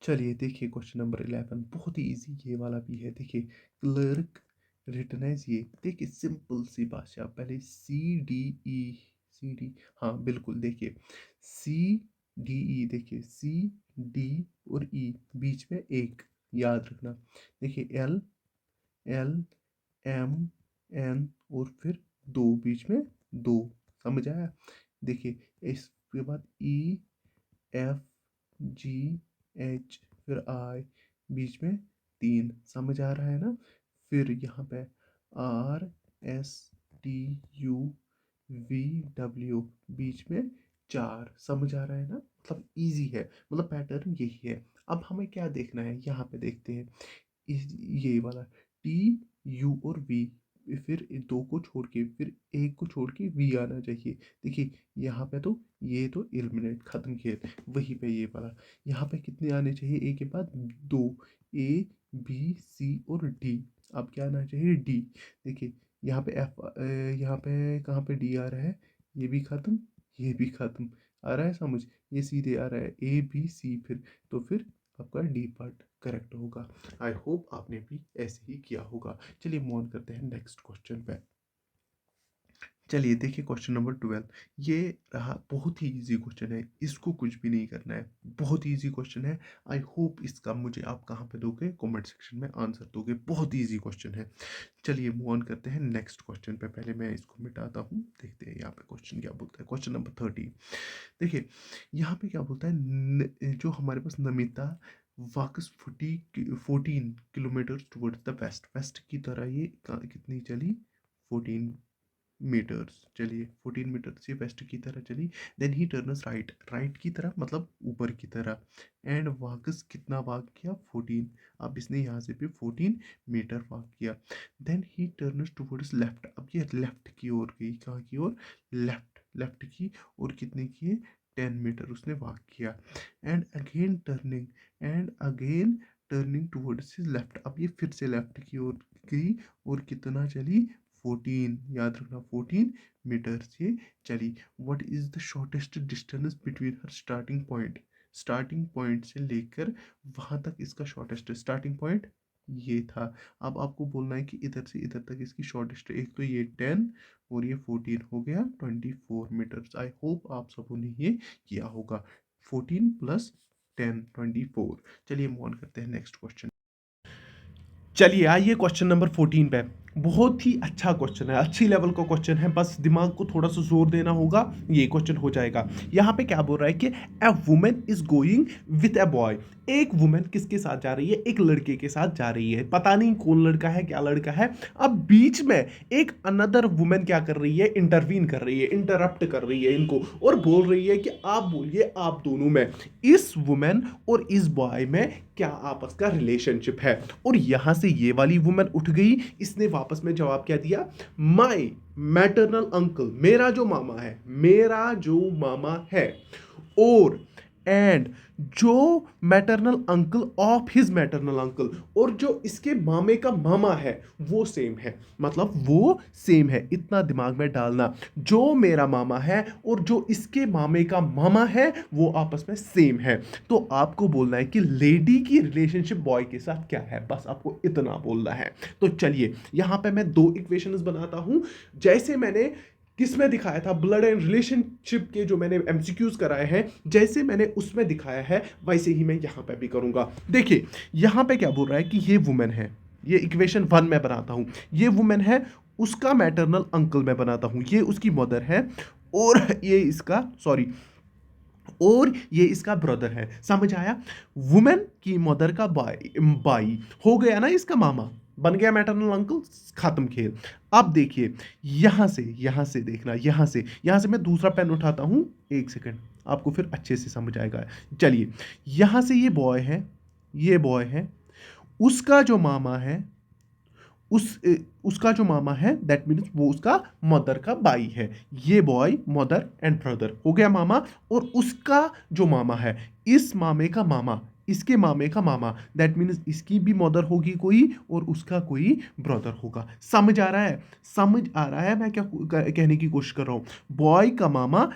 चलिए देखिए क्वेश्चन नंबर 11, बहुत ही इजी ये वाला भी है। देखिए क्लर्क रिटन एज, ये देखिए सिंपल सी भाषा, पहले सी डी, हाँ बिल्कुल, देखिए सी डी ई, देखिए सी डी और ई, बीच में एक, याद रखना। देखिए एल एल एम एन, और फिर दो, बीच में दो, समझ आया। देखिए इसके बाद ई एफ जी एच, फिर आई, बीच में 3, समझ आ रहा है ना। फिर यहाँ पे R S T U V W, बीच में 4, समझ आ रहा है ना। मतलब इजी है, मतलब पैटर्न यही है। अब हमें क्या देखना है, यहाँ पे देखते हैं ये वाला टी यू और वी, फिर 2 को छोड़ के फिर 1 को छोड़ के वी आना चाहिए। देखिए यहाँ पे तो ये तो एलिमिनेट खत्म खेल, वहीं पे ये वाला। यहाँ पे कितने आने चाहिए ए के बाद 2, ए बी सी और डी। अब क्या आना चाहिए डी। देखिए यहाँ पे यहाँ पे कहाँ पे डी आ रहा है, ये भी खत्म, ये भी खत्म। आ रहा है समझ, ये सीधे आ रहा है ए बी सी फिर, तो फिर आपका डी पार्ट करेक्ट होगा। आई होप आपने भी ऐसे ही किया होगा। चलिए मूव ऑन करते हैं नेक्स्ट क्वेश्चन पे। चलिए देखिए क्वेश्चन नंबर 12। ये रहा बहुत ही इजी क्वेश्चन है, इसको कुछ भी नहीं करना है, बहुत ही इजी क्वेश्चन है। आई होप इसका मुझे आप कहाँ पे दोगे, कमेंट सेक्शन में आंसर दोगे, बहुत ही इजी क्वेश्चन है। चलिए मूव ऑन करते हैं नेक्स्ट क्वेश्चन पे। पहले मैं इसको मिटाता हूँ, देखते हैं यहाँ पे क्वेश्चन क्या बोलता है। Question number 13। देखिए यहाँ पे क्या बोलता है, जो हमारे पास Namita walks 14 kilometre towards the west, west की तरह ये कितनी चली, 14 मीटर्स। चलिए 14 मीटर से वेस्ट की तरह चली। Then he turns right, right की तरफ मतलब ऊपर की तरह। एंड वाकस कितना वॉक किया, 14। अब इसने यहाँ से भी 14 मीटर वॉक किया। Then he turns towards left, अब ये लेफ्ट की ओर गई, कहाँ की ओर, लेफ्ट, लेफ्ट की। और कितने किए, 10 मीटर उसने वॉक किया। And again turning towards left, अब ये फिर से लेफ्ट की ओर गई और कितना चली, 14, याद रखना 14 मीटर से चली। What is the shortest distance between her starting point, starting point से लेकर वहां तक इसका शॉर्टेस्ट स्टार्टिंग पॉइंट ये था। अब आपको बोलना है कि इधर से इधर तक इसकी शॉर्टेस्ट, एक तो ये 10 और ये 14 हो गया 24 मीटर्स। आई होप आप सबों ने ये किया होगा, 14 प्लस 10 24। चलिए मूव ऑन करते हैं नेक्स्ट क्वेश्चन। चलिए आइए क्वेश्चन नंबर 14 पे। बहुत ही अच्छा क्वेश्चन है, अच्छी लेवल का क्वेश्चन है, बस दिमाग को थोड़ा सा जोर देना होगा, ये क्वेश्चन हो जाएगा। यहाँ पे क्या बोल रहा है कि a woman is going with a boy, एक वुमन किसके साथ जा रही है, एक लड़के के साथ जा रही है, पता नहीं कौन लड़का है क्या लड़का है। अब बीच में एक अनदर वुमन क्या कर रही है, इंटरवीन कर रही है, इंटरप्ट कर रही है इनको, और बोल रही है कि आप बोलिए आप दोनों में, इस वुमन और इस बॉय में क्या आपस का रिलेशनशिप है। और यहां से ये वाली वुमन उठ गई, इसने वापस में जवाब क्या दिया, माई मैटरनल अंकल, मेरा जो मामा है, मेरा जो मामा है, और एंड जो maternal uncle of his maternal uncle, और जो इसके मामे का मामा है वो सेम है, मतलब वो सेम है। इतना दिमाग में डालना, जो मेरा मामा है और जो इसके मामे का मामा है वो आपस में सेम है। तो आपको बोलना है कि लेडी की रिलेशनशिप बॉय के साथ क्या है, बस आपको इतना बोलना है। तो चलिए यहां पे मैं 2 इक्वेशंस बनाता हूं, जैसे मैंने किसमें दिखाया था, ब्लड एंड रिलेशनशिप के जो मैंने एमसीक्यूज कराए हैं, जैसे मैंने उसमें दिखाया है वैसे ही मैं यहां पे भी करूंगा। देखिए यहां पे क्या बोल रहा है कि ये वुमेन है, ये इक्वेशन 1 में बनाता हूं, ये वुमेन है, उसका मैटरनल अंकल मैं बनाता हूं, ये उसकी मदर है, और ये इसका सॉरी, और ये इसका ब्रदर है। समझ आया, वुमेन की मदर का बाई बाई हो गया ना, इसका मामा बन गया मैटरनल अंकल, खत्म खेल। अब देखिए यहां से देखना, यहां से मैं दूसरा पेन उठाता हूं, एक सेकंड, आपको फिर अच्छे से समझ आएगा। चलिए यहां से ये बॉय है, ये बॉय है, उसका जो मामा है, उसका जो मामा है दैट मीन्स वो उसका मदर का भाई है। ये बॉय मदर एंड ब्रदर हो गया मामा, और उसका जो मामा है, इस मामे का मामा, इसके मामे का मामा, दैट मीन्स इसकी भी मदर होगी कोई और उसका कोई ब्रदर होगा। समझ आ रहा है, समझ आ रहा है मैं क्या कहने की कोशिश कर रहा हूं। बॉय का मामा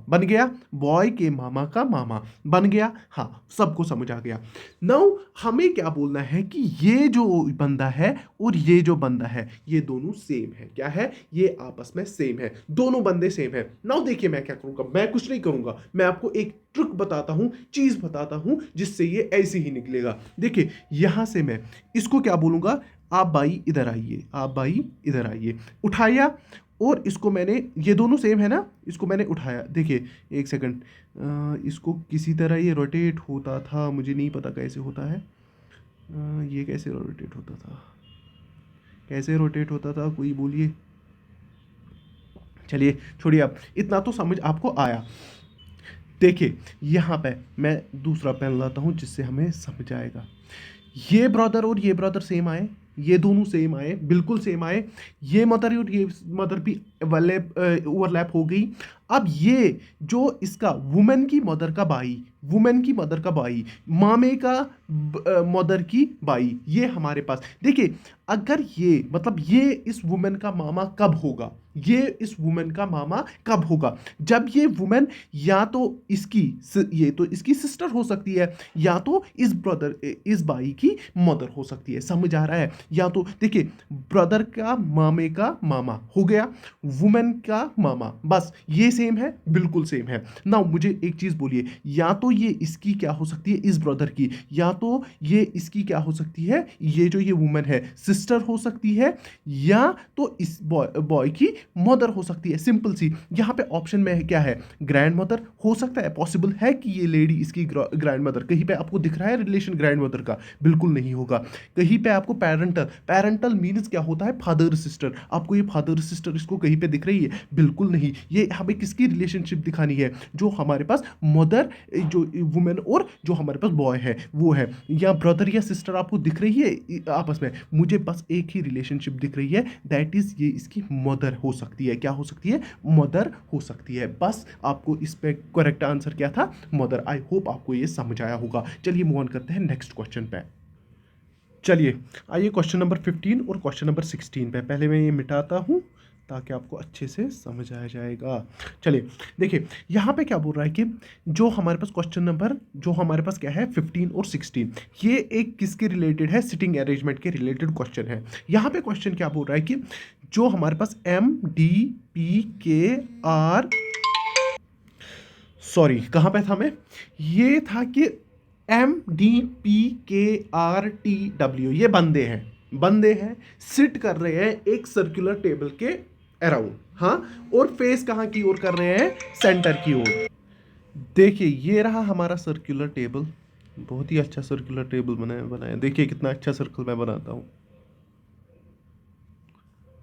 बन गया, बॉय के मामा का मामा बन गया, हाँ सबको समझ आ गया। नाउ हमें क्या बोलना है कि ये जो बंदा है और ये जो बंदा है ये दोनों सेम है, क्या है, ये आपस में सेम है, दोनों बंदे सेम है। नाउ देखिए मैं क्या करूंगा, मैं कुछ नहीं करूंगा, मैं आपको एक ट्रिक बताता हूं, चीज बताता हूं, जिससे ये ऐसे ही निकलेगा। देखिए यहां से मैं इसको क्या बोलूंगा, आप भाई इधर आइए, आप भाई इधर आइए, उठाया, और इसको मैंने, ये दोनों सेम है ना, इसको मैंने उठाया। देखिए एक सेकंड, इसको किसी तरह ये रोटेट होता था, मुझे नहीं पता कैसे होता है, ये कैसे रोटेट होता था, कैसे रोटेट होता था, कोई बोलिए। चलिए छोड़िए, अब इतना तो समझ आपको आया। देखिए यहाँ पे मैं दूसरा पेन लाता हूँ जिससे हमें समझ आएगा। ये ब्रदर और ये ब्रदर सेम आए, ये दोनों सेम आए, बिल्कुल सेम आए। ये मदर और ये मदर भी ओवरलैप हो गई। अब ये जो इसका वुमेन की मदर का भाई, वुमेन की मदर का भाई, मामे का मदर की भाई, ये हमारे पास देखिए, अगर ये मतलब ये इस वुमेन का मामा कब होगा, ये इस वुमेन का मामा कब होगा, जब ये वुमेन या तो इसकी ये तो इसकी सिस्टर हो सकती है, या तो इस ब्रदर इस भाई की मदर हो सकती है। समझ आ रहा है? या तो देखिए, ब्रदर का मामे का मामा हो गया, वुमेन का मामा, बस ये सेम है, बिल्कुल सेम है ना। मुझे एक चीज बोलिए, या तो ये इसकी क्या हो सकती है, इस ब्रदर की, या तो ये इसकी क्या हो सकती है, ये जो ये वुमेन है सिस्टर हो सकती है, या तो इस बॉय की मदर हो सकती है। सिंपल सी, यहाँ पे ऑप्शन में क्या है, ग्रैंड मदर हो सकता है, पॉसिबल है कि ये लेडी इसकी ग्रैंड मदर। कहीं पे आपको दिख रहा है रिलेशन ग्रैंड मदर का? बिल्कुल नहीं होगा। कहीं पे आपको पैरेंटल, पैरेंटल मीन्स क्या होता है, फादर सिस्टर, आपको ये फादर सिस्टर इसको कहीं पे दिख रही है? बिल्कुल नहीं। ये हमें किसकी रिलेशनशिप दिखानी है, जो हमारे पास मदर, जो वुमेन और जो हमारे पास बॉय है वो है, या ब्रदर या सिस्टर आपको दिख रही है आपस में? मुझे बस एक ही रिलेशनशिप दिख रही है, दैट इज ये इसकी मदर हो सकती है। क्या हो सकती है? मदर हो सकती है। बस आपको इस पे करेक्ट आंसर क्या था, मदर। आई होप आपको ये समझ आया होगा। चलिए मूव ऑन करते हैं नेक्स्ट क्वेश्चन पे। चलिए आइए क्वेश्चन नंबर 15 और क्वेश्चन नंबर 16 पे। पहले मैं ये मिटाता हूँ ताकि आपको अच्छे से समझ आ जाएगा। चलिए देखिए, यहाँ पे क्या बोल रहा है कि जो हमारे पास क्वेश्चन नंबर, जो हमारे पास क्या है 15 और 16, ये एक किसके रिलेटेड है, सिटिंग अरेंजमेंट के रिलेटेड क्वेश्चन है। यहाँ पे क्वेश्चन क्या बोल रहा है कि जो हमारे पास एम डी पी के आर, सॉरी कहाँ पे था मैं, ये था कि एम डी पी के आर टी डब्ल्यू, ये बंदे हैं, बंदे हैं, सिट कर रहे हैं एक सर्कुलर टेबल के अराउंड, हाँ, और फेस कहाँ की ओर कर रहे हैं, सेंटर की ओर। देखिए ये रहा हमारा सर्कुलर टेबल, बहुत ही अच्छा सर्कुलर टेबल बनाया। देखिए कितना अच्छा सर्कल मैं बनाता हूँ,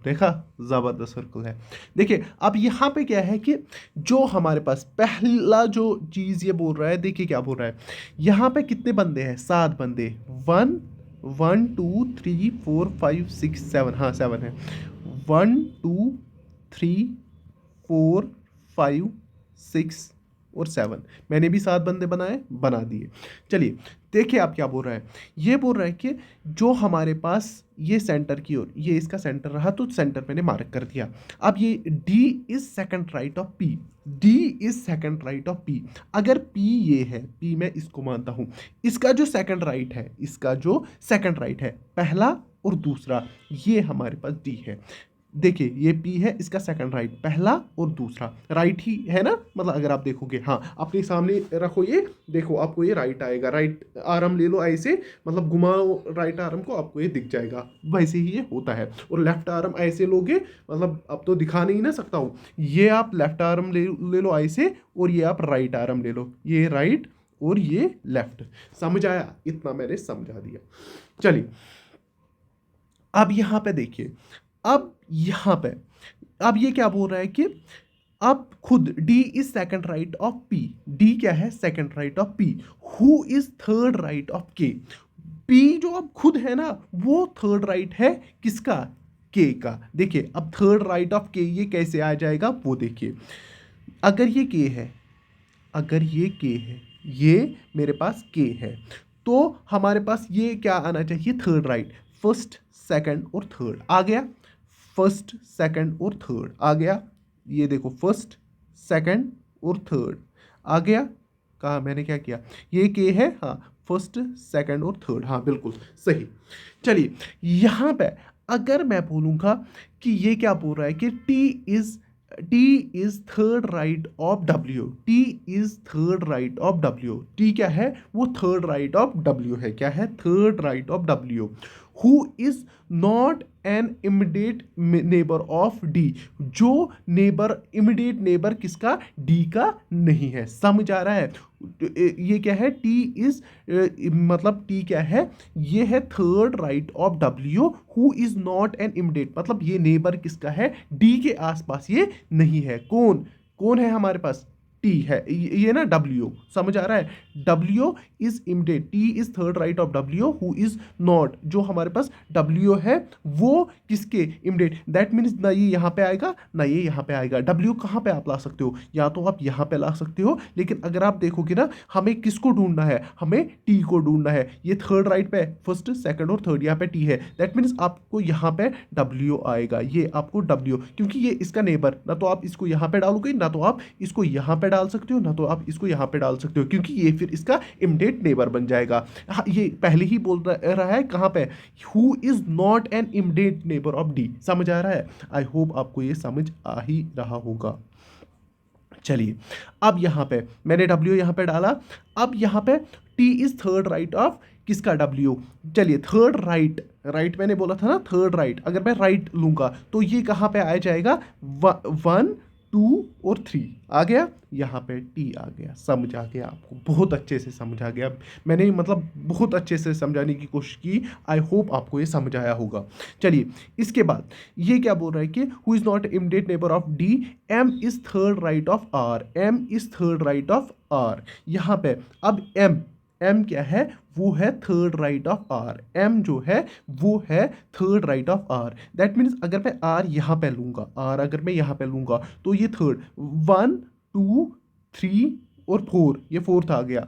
देखा, जबरदस्त सर्कल है। देखिए अब यहाँ पे क्या है कि जो हमारे पास पहला जो चीज ये बोल रहा है, देखिए क्या बोल रहा है, यहाँ पे कितने बंदे हैं, 7 बंदे, 1 2 3 4 5 6 7, हाँ 7 है, 1 2 3 4 5 6 और 7, मैंने भी 7 बंदे बनाए, बना दिए। चलिए देखिए आप क्या बोल रहा है, ये बोल रहा है कि जो हमारे पास ये सेंटर की ओर, ये इसका सेंटर रहा तो सेंटर मैंने मार्क कर दिया। अब ये D is second right of P, D is second right of P। अगर P ये है, P मैं इसको मानता हूं, इसका जो सेकंड राइट है, इसका जो सेकंड राइट है, पहला और दूसरा, ये हमारे पास D है। देखिए ये P है, इसका सेकंड राइट, पहला और दूसरा राइट ही है ना, मतलब अगर आप देखोगे, हाँ अपने सामने रखो ये, देखो आपको ये राइट आएगा, राइट आर्म ले लो ऐसे, मतलब घुमाओ राइट आर्म को, आपको ये दिख जाएगा, वैसे ही ये होता है। और लेफ्ट आर्म ऐसे लोगे, मतलब अब तो दिखा नहीं ना सकता हूँ, ये आप लेफ्ट आर्म ले लो ऐसे, और ये आप राइट आर्म ले लो, ये राइट और ये लेफ्ट। समझ आया? इतना मैंने समझा दिया। चलिए अब यहाँ पे देखिए, अब यहाँ पे, अब ये क्या बोल रहा है कि अब खुद D is second right of P, D क्या है, second right of P, who is third right of K, P जो अब खुद है ना, वो थर्ड राइट है किसका, K का। देखिए अब थर्ड राइट ऑफ K ये कैसे आ जाएगा वो देखिए, अगर ये K है, अगर ये K है, ये मेरे पास K है, तो हमारे पास ये क्या आना चाहिए, थर्ड राइट, फर्स्ट सेकंड और थर्ड आ गया, फर्स्ट सेकंड और थर्ड आ गया, ये देखो फर्स्ट सेकंड और थर्ड आ गया। कहा मैंने क्या किया, ये के है, हाँ फर्स्ट सेकंड और थर्ड, हाँ बिल्कुल सही। चलिए यहाँ पे अगर मैं बोलूँगा कि ये क्या बोल रहा है कि T is third right of W, T is third right of W, T क्या है, वो थर्ड राइट ऑफ W है, क्या है, third right of W। Who is not an immediate neighbour of D, जो नेबर, इमीडिएट नेबर किसका, D का नहीं है। समझ आ रहा है? ये क्या है, T इज मतलब T क्या है, ये है third right of W, who is not an immediate, मतलब ये नेबर किसका है, D के आसपास ये नहीं है। कौन कौन है हमारे पास, टी है, ये ना डब्ल्यू, समझ आ रहा है? W is immediate, T is third right of W, who is not, जो हमारे पास डब्ल्यू है वो किसके इमिडिएट, दैट मीन्स ना ये यहाँ पे आएगा ना ये यहाँ पे आएगा। डब्ल्यू कहाँ पे आप ला सकते हो, या तो आप यहाँ पे ला सकते हो, लेकिन अगर आप देखोगे ना हमें किसको ढूंढना है, हमें टी को ढूंढना है। ये थर्ड राइट पे, फर्स्ट सेकंड और थर्ड यहाँ पे टी है, दैट मीन्स आपको यहाँ पे डब्ल्यू आएगा, ये आपको डब्ल्यू, क्योंकि ये इसका नेबर, ना तो आप इसको यहाँ पे डालोगे ना तो आप इसको यहाँ पे डाल सकते हो ना तो आप इसको यहाँ पे डाल सकते हो, क्योंकि ये फिर इसका इमिडिएट नेबर बन जाएगा। हाँ, ये पहले ही बोल रहा है कहाँ पे, who is not an immediate neighbour of D. समझ आ रहा है? आई होप आपको ये समझ आ ही रहा होगा। चलिए, अब यहां पे मैंने W यहां पे डाला, अब यहां पे T is third right of किसका, W। चलिए, थर्ड राइट, राइट मैंने बोला था ना, थर्ड राइट, अगर मैं राइट लूंगा तो ये कहां पे आ जाएगा, 1 2 और 3 आ गया, यहाँ पे T आ गया। समझ आ गया आपको? बहुत अच्छे से समझ आ गया, मैंने मतलब बहुत अच्छे से समझाने की कोशिश की। आई होप आपको ये समझ आया होगा। चलिए, इसके बाद ये क्या बोल रहा है कि who is not immediate neighbour of D, M is third right of R, M is third right of R। यहाँ पे अब M क्या है, वो है third right of R, M जो है वो है third right of R। That means अगर मैं R यहाँ पे लूंगा, R अगर मैं यहाँ पे लूंगा तो ये थर्ड, 1 2 3 और 4, ये फोर्थ आ गया,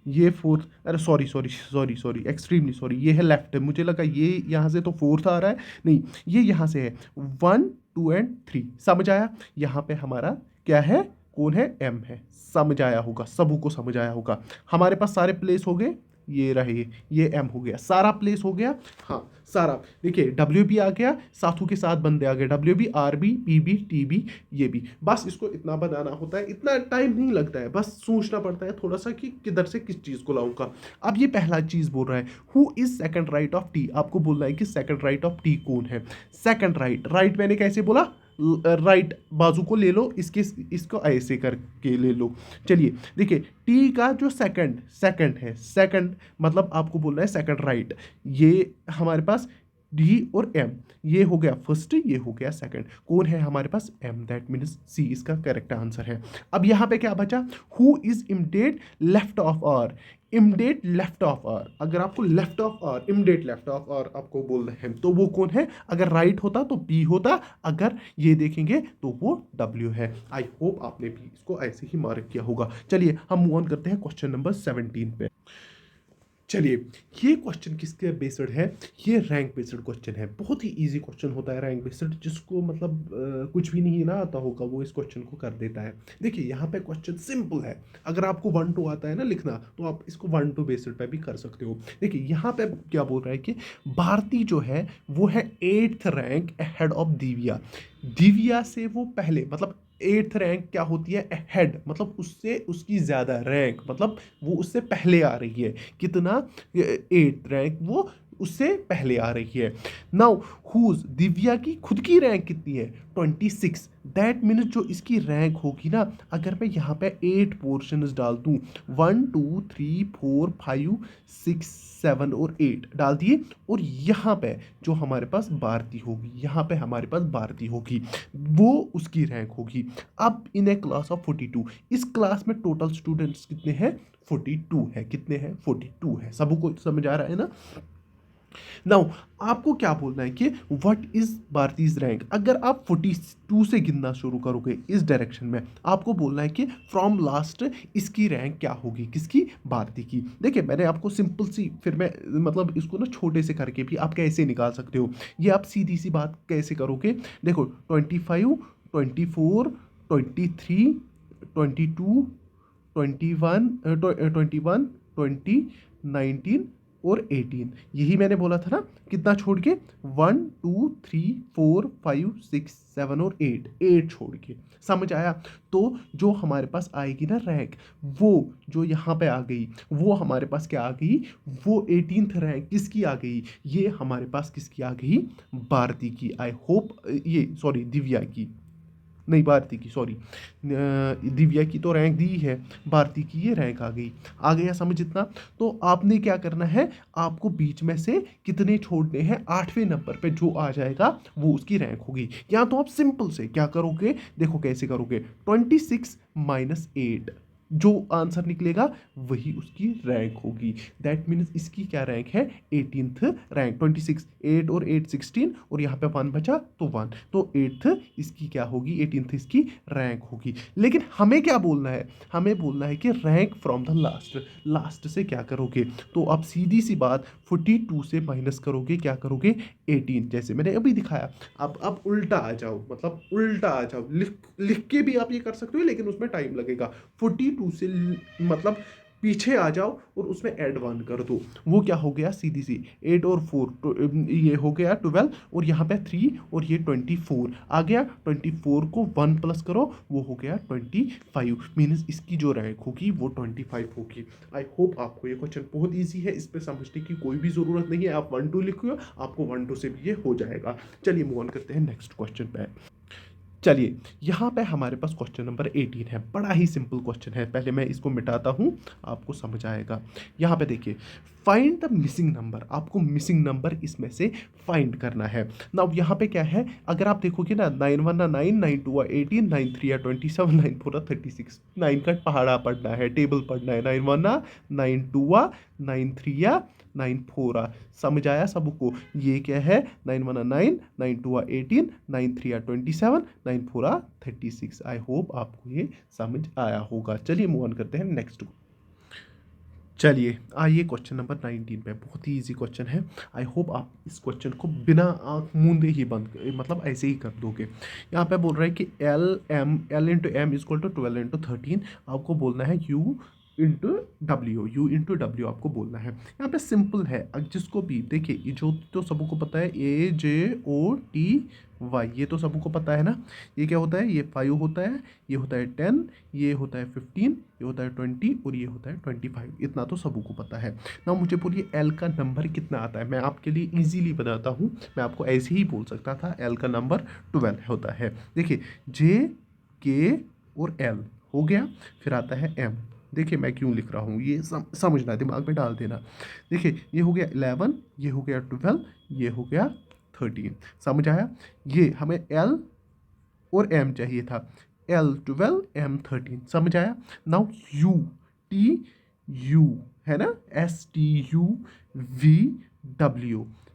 ये फोर्थ, अरे sorry sorry sorry sorry, extremely sorry, ये है लेफ्ट है, मुझे लगा ये यहाँ से तो फोर्थ आ रहा है, नहीं ये यहाँ से है, 1 2 एंड 3। समझ आया? यहाँ पे हमारा क्या है, कौन है, M है। समझ आया होगा, सबको समझ आया होगा। हमारे पास सारे प्लेस हो गए, ये रहे, ये M हो गया, सारा प्लेस हो गया। हाँ सारा, देखिए डब्ल्यू भी आ गया, साथों के साथ बंदे आ गए, W B, R B, P B, T B, ये भी। बस इसको इतना बनाना होता है, इतना टाइम नहीं लगता है, बस सोचना पड़ता है थोड़ा सा कि किधर से किस चीज़ को लाऊंगा। अब ये पहला चीज़ बोल रहा है, who is second right of T, आपको बोलना है कि सेकंड राइट ऑफ टी कौन है। सेकंड राइट, राइट मैंने कैसे बोला, राइट बाजू को ले लो, इसको ऐसे करके ले लो। चलिए देखिए, टी का जो सेकंड है, सेकंड मतलब आपको बोलना है सेकंड राइट, ये हमारे पास डी और एम, ये हो गया फर्स्ट, ये हो गया सेकंड, कौन है हमारे पास, एम, दैट मीन्स सी इसका करेक्ट आंसर है। अब यहाँ पे क्या बचा, who is immediate left of R, immediate left of R, अगर आपको left of R, immediate left of R आपको बोल रहे हैं तो वो कौन है, अगर राइट होता तो बी होता, अगर ये देखेंगे तो वो डब्ल्यू है। आई होप आपने भी इसको ऐसे ही मार्क किया होगा। चलिए हम मूव ऑन करते हैं क्वेश्चन नंबर 17 पे। चलिए, ये क्वेश्चन किसके बेस्ड है, ये रैंक बेस्ड क्वेश्चन है, बहुत ही इजी क्वेश्चन होता है रैंक बेस्ड, जिसको मतलब कुछ भी नहीं ना आता होगा वो इस क्वेश्चन को कर देता है। देखिए यहाँ पे क्वेश्चन सिंपल है, अगर आपको 1 2 आता है ना लिखना तो आप इसको 1 2 बेस्ड पे भी कर सकते हो। देखिए यहाँ पे क्या बोल रहा है कि भारती जो है वो है 8th rank ahead of Divya, Divya से वो पहले, मतलब 8th रैंक क्या होती है, अहेड मतलब उससे उसकी ज़्यादा, रैंक मतलब वो उससे पहले आ रही है, कितना, 8th रैंक वो उससे पहले आ रही है। नाउ हुज, दिव्या की खुद की रैंक कितनी है, 26, दैट मीन्स जो इसकी रैंक होगी ना, अगर मैं यहाँ पे 8 पोर्शंस डाल दूँ, 1 2 3 4 5 6 7 और 8 डाल दिए, और यहाँ पे जो हमारे पास भारती होगी, यहाँ पे हमारे पास भारती होगी, वो उसकी रैंक होगी। अब इन ए क्लास ऑफ 42, इस क्लास में टोटल स्टूडेंट्स कितने हैं, 42 है, कितने हैं, 42 है। सबको समझ आ रहा है ना? नाउ आपको क्या बोलना है कि व्हाट इज भारतीज रैंक, अगर आप 42 से गिनना शुरू करोगे इस डायरेक्शन में, आपको बोलना है कि फ्रॉम लास्ट इसकी रैंक क्या होगी, किसकी, भारती की। देखिए मैंने आपको सिंपल सी, फिर मैं मतलब इसको ना छोटे से करके भी आप कैसे निकाल सकते हो, ये आप सीधी सी बात कैसे करोगे, देखो 25 24 23 22 21 20 19 और 18, यही मैंने बोला था ना, कितना छोड़ के, 1 2 3 4 5 6 7 और 8 छोड़ के। समझ आया? तो जो हमारे पास आएगी ना रैंक, वो जो यहाँ पे आ गई, वो हमारे पास क्या आ गई, वो 18th रैंक किसकी आ गई, ये हमारे पास किसकी आ गई, भारती की। आई होप, ये सॉरी दिव्या की। नहीं भारती की, सॉरी, दिव्या की तो रैंक दी है, भारती की ये रैंक आ गया समझ इतना। तो आपने क्या करना है, आपको बीच में से कितने छोड़ने हैं, 8वें नंबर पे जो आ जाएगा वो उसकी रैंक होगी। या तो आप सिंपल से क्या करोगे, देखो कैसे करोगे, 26 - 8 जो आंसर निकलेगा वही उसकी रैंक होगी। दैट मीन्स इसकी क्या रैंक है, 18th रैंक। 26, 8 और 8 16, और यहाँ पे 1 बचा तो 1, तो 8th इसकी क्या होगी, 18th इसकी रैंक होगी। लेकिन हमें क्या बोलना है, हमें बोलना है कि rank from the last. Last से क्या करोगे, तो आप सीधी सी बात 42 से माइनस करोगे, क्या करोगे, 18, जैसे मैंने अभी दिखाया। अब उल्टा आ जाओ, मतलब उल्टा आ जाओ, लिख लिख के भी आप ये कर सकते हो, लेकिन उसमें टाइम लगेगा। 42 से मतलब पीछे आ जाओ और उसमें ऐड 1 कर दो, वो क्या हो गया, सीधी सी 8 और 4 ये हो गया 12, और यहाँ पे 3 और ये 24 आ गया। 24 को 1 प्लस करो, वो हो गया 25, मीन्स इसकी जो रैंक होगी वो 25 होगी। आई होप आपको ये क्वेश्चन बहुत ईजी है, इस पर समझने की कोई भी ज़रूरत नहीं है। आप 1 2 लिखो, आपको 1 2 से भी ये हो जाएगा। चलिए मूव ऑन करते हैं नेक्स्ट क्वेश्चन पे। चलिए, यहाँ पे हमारे पास क्वेश्चन नंबर 18 है, बड़ा ही सिंपल क्वेश्चन है। पहले मैं इसको मिटाता हूँ, आपको समझ आएगा। यहाँ पे देखिए, फाइंड द मिसिंग नंबर, आपको मिसिंग नंबर इसमें से फाइंड करना है ना। अब यहाँ पे क्या है, अगर आप देखोगे ना, 9 1 9, 9 2 18, 9 3 27, 9 4 36, 9 का पहाड़ा पढ़ना है, टेबल पढ़ना है। 9 1 9 2 9 3 9 4, समझ आया सबको। ये क्या है, 9 1 9, 9 2 18, 9 3 27, 9 4 36। आई होप आपको ये समझ आया होगा। चलिए मूव ऑन करते हैं नेक्स्ट। चलिए आइए क्वेश्चन नंबर 19 पे, बहुत ही इजी क्वेश्चन है। आई होप आप इस क्वेश्चन को बिना आंख मूंदे ही मतलब ऐसे ही कर दोगे। यहाँ पे बोल रहा है कि L into M is equal to 12 into 13, आपको बोलना है यू इंटू डब्ल्यू आपको बोलना है। यहाँ पे सिंपल है, जिसको भी देखिए, ये जो तो सबको पता है, AJOTY, ये तो सबको पता है ना। ये क्या होता है, ये 5 होता है, ये होता है 10, ये होता है 15, ये होता है 20, और ये होता है 25। इतना तो सबको पता है ना। मुझे बोलिए एल का नंबर कितना आता है, मैं आपके लिए इजीली बनाता हूँ। मैं आपको ऐसे ही बोल सकता था, एल का नंबर 12 होता है। देखिए, JK और L हो गया, फिर आता है M। देखिए मैं क्यों लिख रहा हूँ, ये समझना, दिमाग में डाल देना। देखिए, ये हो गया 11, ये हो गया 12, ये हो गया 13, समझ आया। ये हमें L और M चाहिए था, L12 M13, समझ आया। नाउ UTU है ना, STUVW,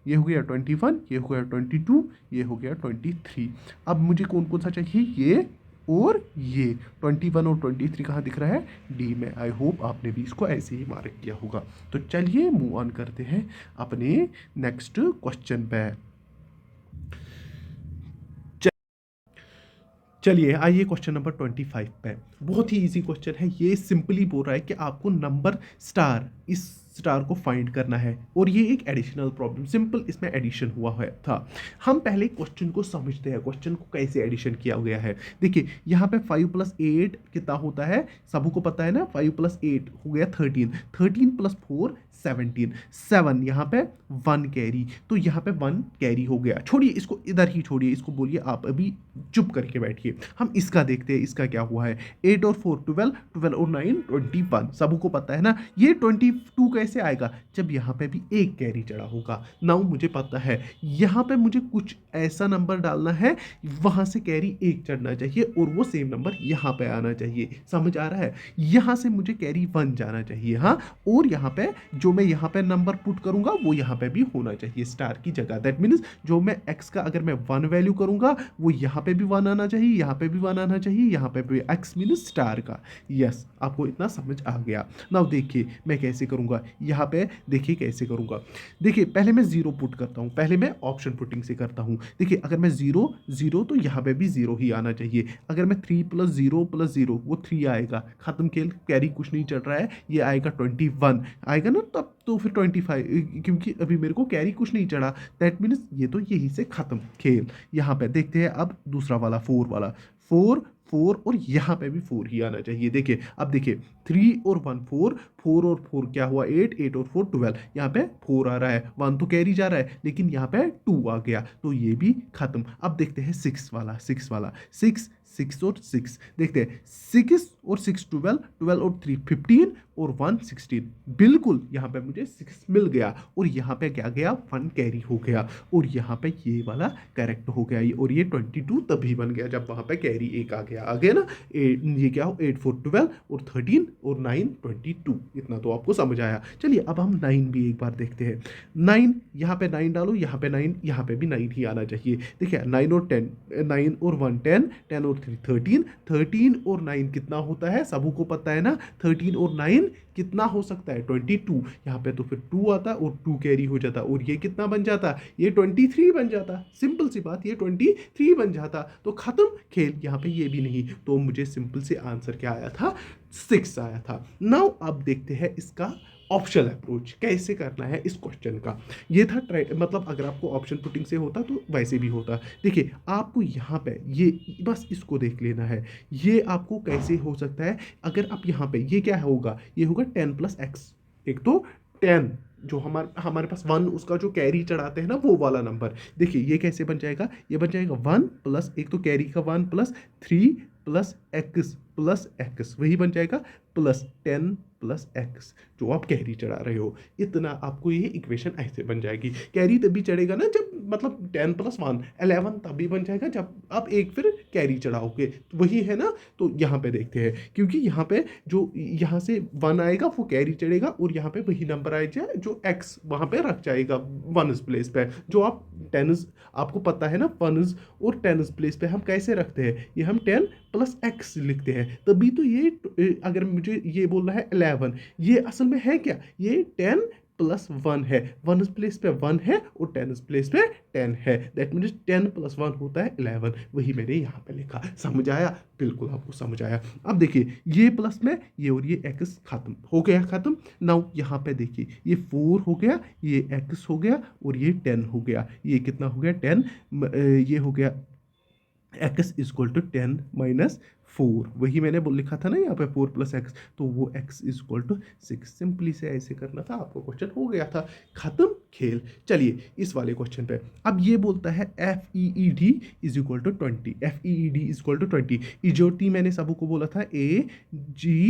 ये हो गया 21, ये हो गया 22, ये हो गया 23। अब मुझे कौन कौन सा चाहिए, ये और ये। 21 और 23 कहाँ दिख रहा है, डी में। आई होप आपने भी इसको ऐसे ही मार्क किया होगा। तो चलिए मूव ऑन करते हैं अपने नेक्स्ट क्वेश्चन पे। चलिए आइए क्वेश्चन नंबर 25 पे, बहुत ही इजी क्वेश्चन है। ये सिंपली बोल रहा है कि आपको नंबर स्टार, इस स्टार को फाइंड करना है, और ये एक एडिशनल प्रॉब्लम, सिंपल इसमें एडिशन हुआ है था। हम पहले क्वेश्चन को समझते हैं, क्वेश्चन को कैसे एडिशन किया गया है। देखिए यहाँ पे 5 + 8 कितना होता है, सबको पता है ना, 5 + 8 हो गया 13, 13 + 4 17, 7 यहाँ पे 1 कैरी, तो यहाँ पे 1 कैरी हो गया। छोड़िए इसको, इधर ही छोड़िए इसको, बोलिए आप अभी चुप करके बैठिए। हम इसका देखते हैं, इसका क्या हुआ है। 8 और 4 12, 12 और 9 21, सबको पता है ना। ये 22 कैसे आएगा, जब यहाँ पे भी एक कैरी चढ़ा होगा। नाउ मुझे पता है यहाँ पे मुझे कुछ ऐसा नंबर डालना है, वहां से कैरी एक चढ़ना चाहिए, और वो सेम नंबर यहाँ पे आना चाहिए, समझ आ रहा है। यहाँ से मुझे कैरी 1 जाना चाहिए, हाँ, और यहाँ पे जो मैं यहाँ पे नंबर पुट करूंगा वो यहाँ पे भी होना चाहिए स्टार की जगह। दैट मीन्स जो मैं x का अगर मैं 1 वैल्यू करूंगा, वो यहाँ पे भी 1 आना चाहिए, यहाँ पे भी 1 आना चाहिए, यहाँ पे भी। x मीन्स स्टार का। यस, आपको इतना समझ आ गया। नाउ देखिए मैं कैसे करूंगा, यहाँ पे देखिए कैसे करूंगा। देखिए पहले मैं 0 पुट करता हूँ, पहले मैं ऑप्शन पुटिंग से करता हूँ। देखिए अगर मैं 0 0, तो यहाँ पे भी 0 ही आना चाहिए। अगर मैं 3 + 0 + 0, वो 3 आएगा, खत्म खेल, कैरी कुछ नहीं चल रहा है, ये आएगा 21 आएगा ना, तब तो फिर 25, क्योंकि अभी मेरे को कैरी कुछ नहीं चढ़ा। दैट मीन्स ये तो यहीं से खत्म खेल। यहाँ पे देखते हैं अब दूसरा वाला, 4 वाला, 4 4, और यहाँ पे भी 4 ही आना चाहिए। देखिए अब देखिए 3 और 1 4, 4 और 4 क्या हुआ, 8, 8 और 4 12, यहाँ पे 4 आ रहा है, 1 तो कैरी जा रहा है, लेकिन यहाँ पे 2 आ गया, तो ये भी खत्म। अब देखते हैं 6 वाला, 6 वाला, 6 6 और 6 देखते हैं, 6 और 6 12, 12 और 3 15 और 1 16। बिल्कुल यहाँ पे मुझे 6 मिल गया और यहाँ पे क्या गया, 1 कैरी हो गया और यहाँ पे ये वाला करेक्ट हो गया और ये 22 तभी बन गया जब वहाँ पे कैरी एक आ गया ना। ये क्या हो, 8 4 12 और 13 और 9 22। इतना तो आपको समझ आया। चलिए अब हम 9 भी एक बार देखते हैं। 9 यहाँ पे 9 डालो, यहाँ पे 9, यहाँ पे भी 9 ही आना चाहिए। देखिए 9 और 10, 9 और 1 10, 10 और 3 13, 13 और 9 कितना होता है, सबको पता है ना। 13 और 9 कितना हो सकता है, 22। यहाँ पे तो फिर 2 आता और 2 कैरी हो जाता और ये कितना बन जाता, ये 23 बन जाता। सिंपल सी बात, ये 23 बन जाता। तो खत्म खेल, यहाँ पे ये भी नहीं। तो मुझे सिंपल से आंसर क्या आया था, 6 आया था। नाउ अब देखते हैं इसका ऑप्शनल अप्रोच कैसे करना है इस क्वेश्चन का। ये था मतलब अगर आपको ऑप्शन पुटिंग से होता तो वैसे भी होता। देखिए आपको यहाँ पे ये बस इसको देख लेना है, ये आपको कैसे हो सकता है। अगर आप यहाँ पे, ये क्या होगा, ये होगा 10 प्लस एक्स। एक तो 10 जो हमारे पास 1 उसका जो कैरी चढ़ाते हैं ना वो वाला नंबर। देखिए ये कैसे बन जाएगा, ये बन जाएगा 1 प्लस एक तो कैरी का 1 प्लस 3 प्लस एक्स वही बन जाएगा प्लस 10 प्लस एक्स जो आप कैरी चढ़ा रहे हो। इतना आपको ये इक्वेशन ऐसे बन जाएगी। कैरी तभी चढ़ेगा ना जब मतलब 10 प्लस 1 11 तभी बन जाएगा जब आप एक फिर कैरी चढ़ाओगे, तो वही है ना। तो यहाँ पे देखते हैं, क्योंकि यहाँ पे जो यहाँ से 1 आएगा वो कैरी चढ़ेगा और यहाँ पे वही नंबर आ जाए जो x वहाँ पे रख जाएगा 1 प्लेस पे। जो आप 10 आपको पता है ना 1 और 10 प्लेस पे हम कैसे रखते हैं, ये हम 10 प्लस एक्स लिखते हैं। तभी तो ये अगर मुझे ये बोलना है 11, ये असल में है क्या, ये 10 प्लस 1 है। 1 प्लेस पे 1 है और 10 प्लेस पे 10 है। दैट मीन्स 10 प्लस 1 होता है 11। वही मैंने यहाँ पे लिखा। समझ आया, बिल्कुल आपको समझ आया। अब देखिए ये प्लस में ये और ये एक्स खत्म हो गया, खत्म। नाउ यहाँ पे देखिए ये 4 हो गया, ये एक्स हो गया और ये 10 हो गया। ये कितना हो गया 10, ये हो गया x इजक्वल टू 10 माइनस 4। वही मैंने लिखा था ना यहाँ पे 4 प्लस एक्स, तो वो x इजक्वल टू 6। सिंपली से ऐसे करना था, आपको क्वेश्चन हो गया था, खत्म खेल। चलिए इस वाले क्वेश्चन पे अब ये बोलता है FEED is equal to 20। FEED is equal to 20। इजोटी मैंने सबको बोला था AGOTY,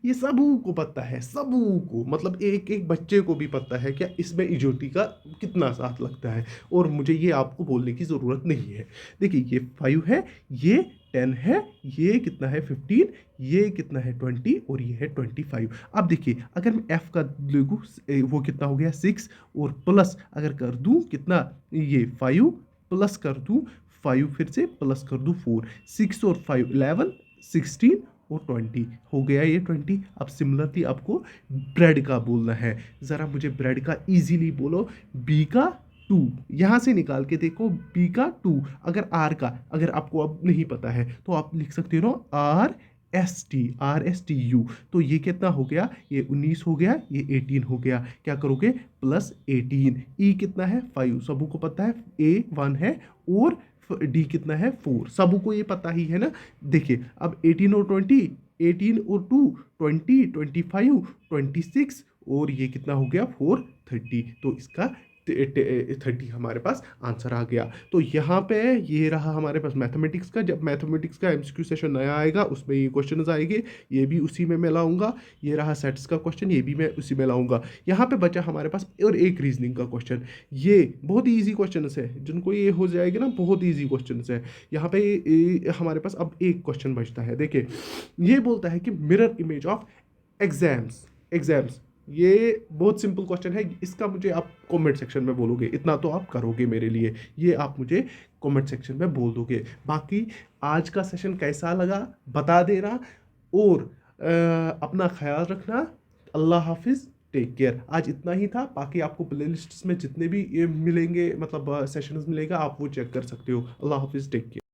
ये सबको पता है, सबको मतलब एक एक बच्चे को भी पता है क्या इसमें इजोटी का कितना साथ लगता है। और मुझे ये आपको बोलने की ज़रूरत नहीं है। देखिए ये 5 है, ये 10 है, ये कितना है 15, ये कितना है 20 और ये है 25। अब देखिए अगर मैं f का लिखूँ वो कितना हो गया 6 और प्लस अगर कर दूँ कितना, ये 5 प्लस कर दूँ 5 फिर से प्लस कर दूँ 4, 6 और 5 11 16 और 20 हो गया ये 20। अब सिमिलरली आपको ब्रेड का बोलना है। ज़रा मुझे ब्रेड का इजीली बोलो, बी का 2 यहाँ से निकाल के देखो, बी का 2। अगर आर का अगर आपको अब नहीं पता है तो आप लिख सकते हो RSTU। तो ये कितना हो गया, ये 19 हो गया, ये 18 हो गया। क्या करोगे प्लस 18। ई कितना है 5, सबको पता है, ए 1 है और डी कितना है 4, सबको ये पता ही है ना। देखिए अब 18 और 20, 18 और 2 20, 25 26 और ये कितना हो गया 4 30। तो इसका 30 हमारे पास आंसर आ गया। तो यहाँ पे ये रहा हमारे पास मैथमेटिक्स का। जब मैथमेटिक्स का MCQ सेशन नया आएगा उसमें ये क्वेश्चन आएंगे, ये भी उसी में मैं लाऊंगा। ये रहा सेट्स का क्वेश्चन, ये भी मैं उसी में लाऊंगा। यहाँ पे बचा हमारे पास और एक रीजनिंग का क्वेश्चन। ये बहुत ही ईजी क्वेश्चन है, जिनको ये हो जाएगा ना बहुत ईजी क्वेश्चन है। यहाँ पे हमारे पास अब एक क्वेश्चन बचता है। देखिए ये बोलता है कि मिरर इमेज ऑफ एग्जाम्स। ये बहुत सिंपल क्वेश्चन है, इसका मुझे आप कमेंट सेक्शन में बोलोगे, इतना तो आप करोगे मेरे लिए, ये आप मुझे कमेंट सेक्शन में बोल दोगे। बाकी आज का सेशन कैसा लगा बता देना और अपना ख्याल रखना। अल्लाह हाफिज़, टेक केयर। आज इतना ही था, बाकी आपको प्लेलिस्ट्स में जितने भी ये मिलेंगे मतलब सेशंस मिलेगा आप वो चेक कर सकते हो। अल्लाह हाफिज़, टेक केयर।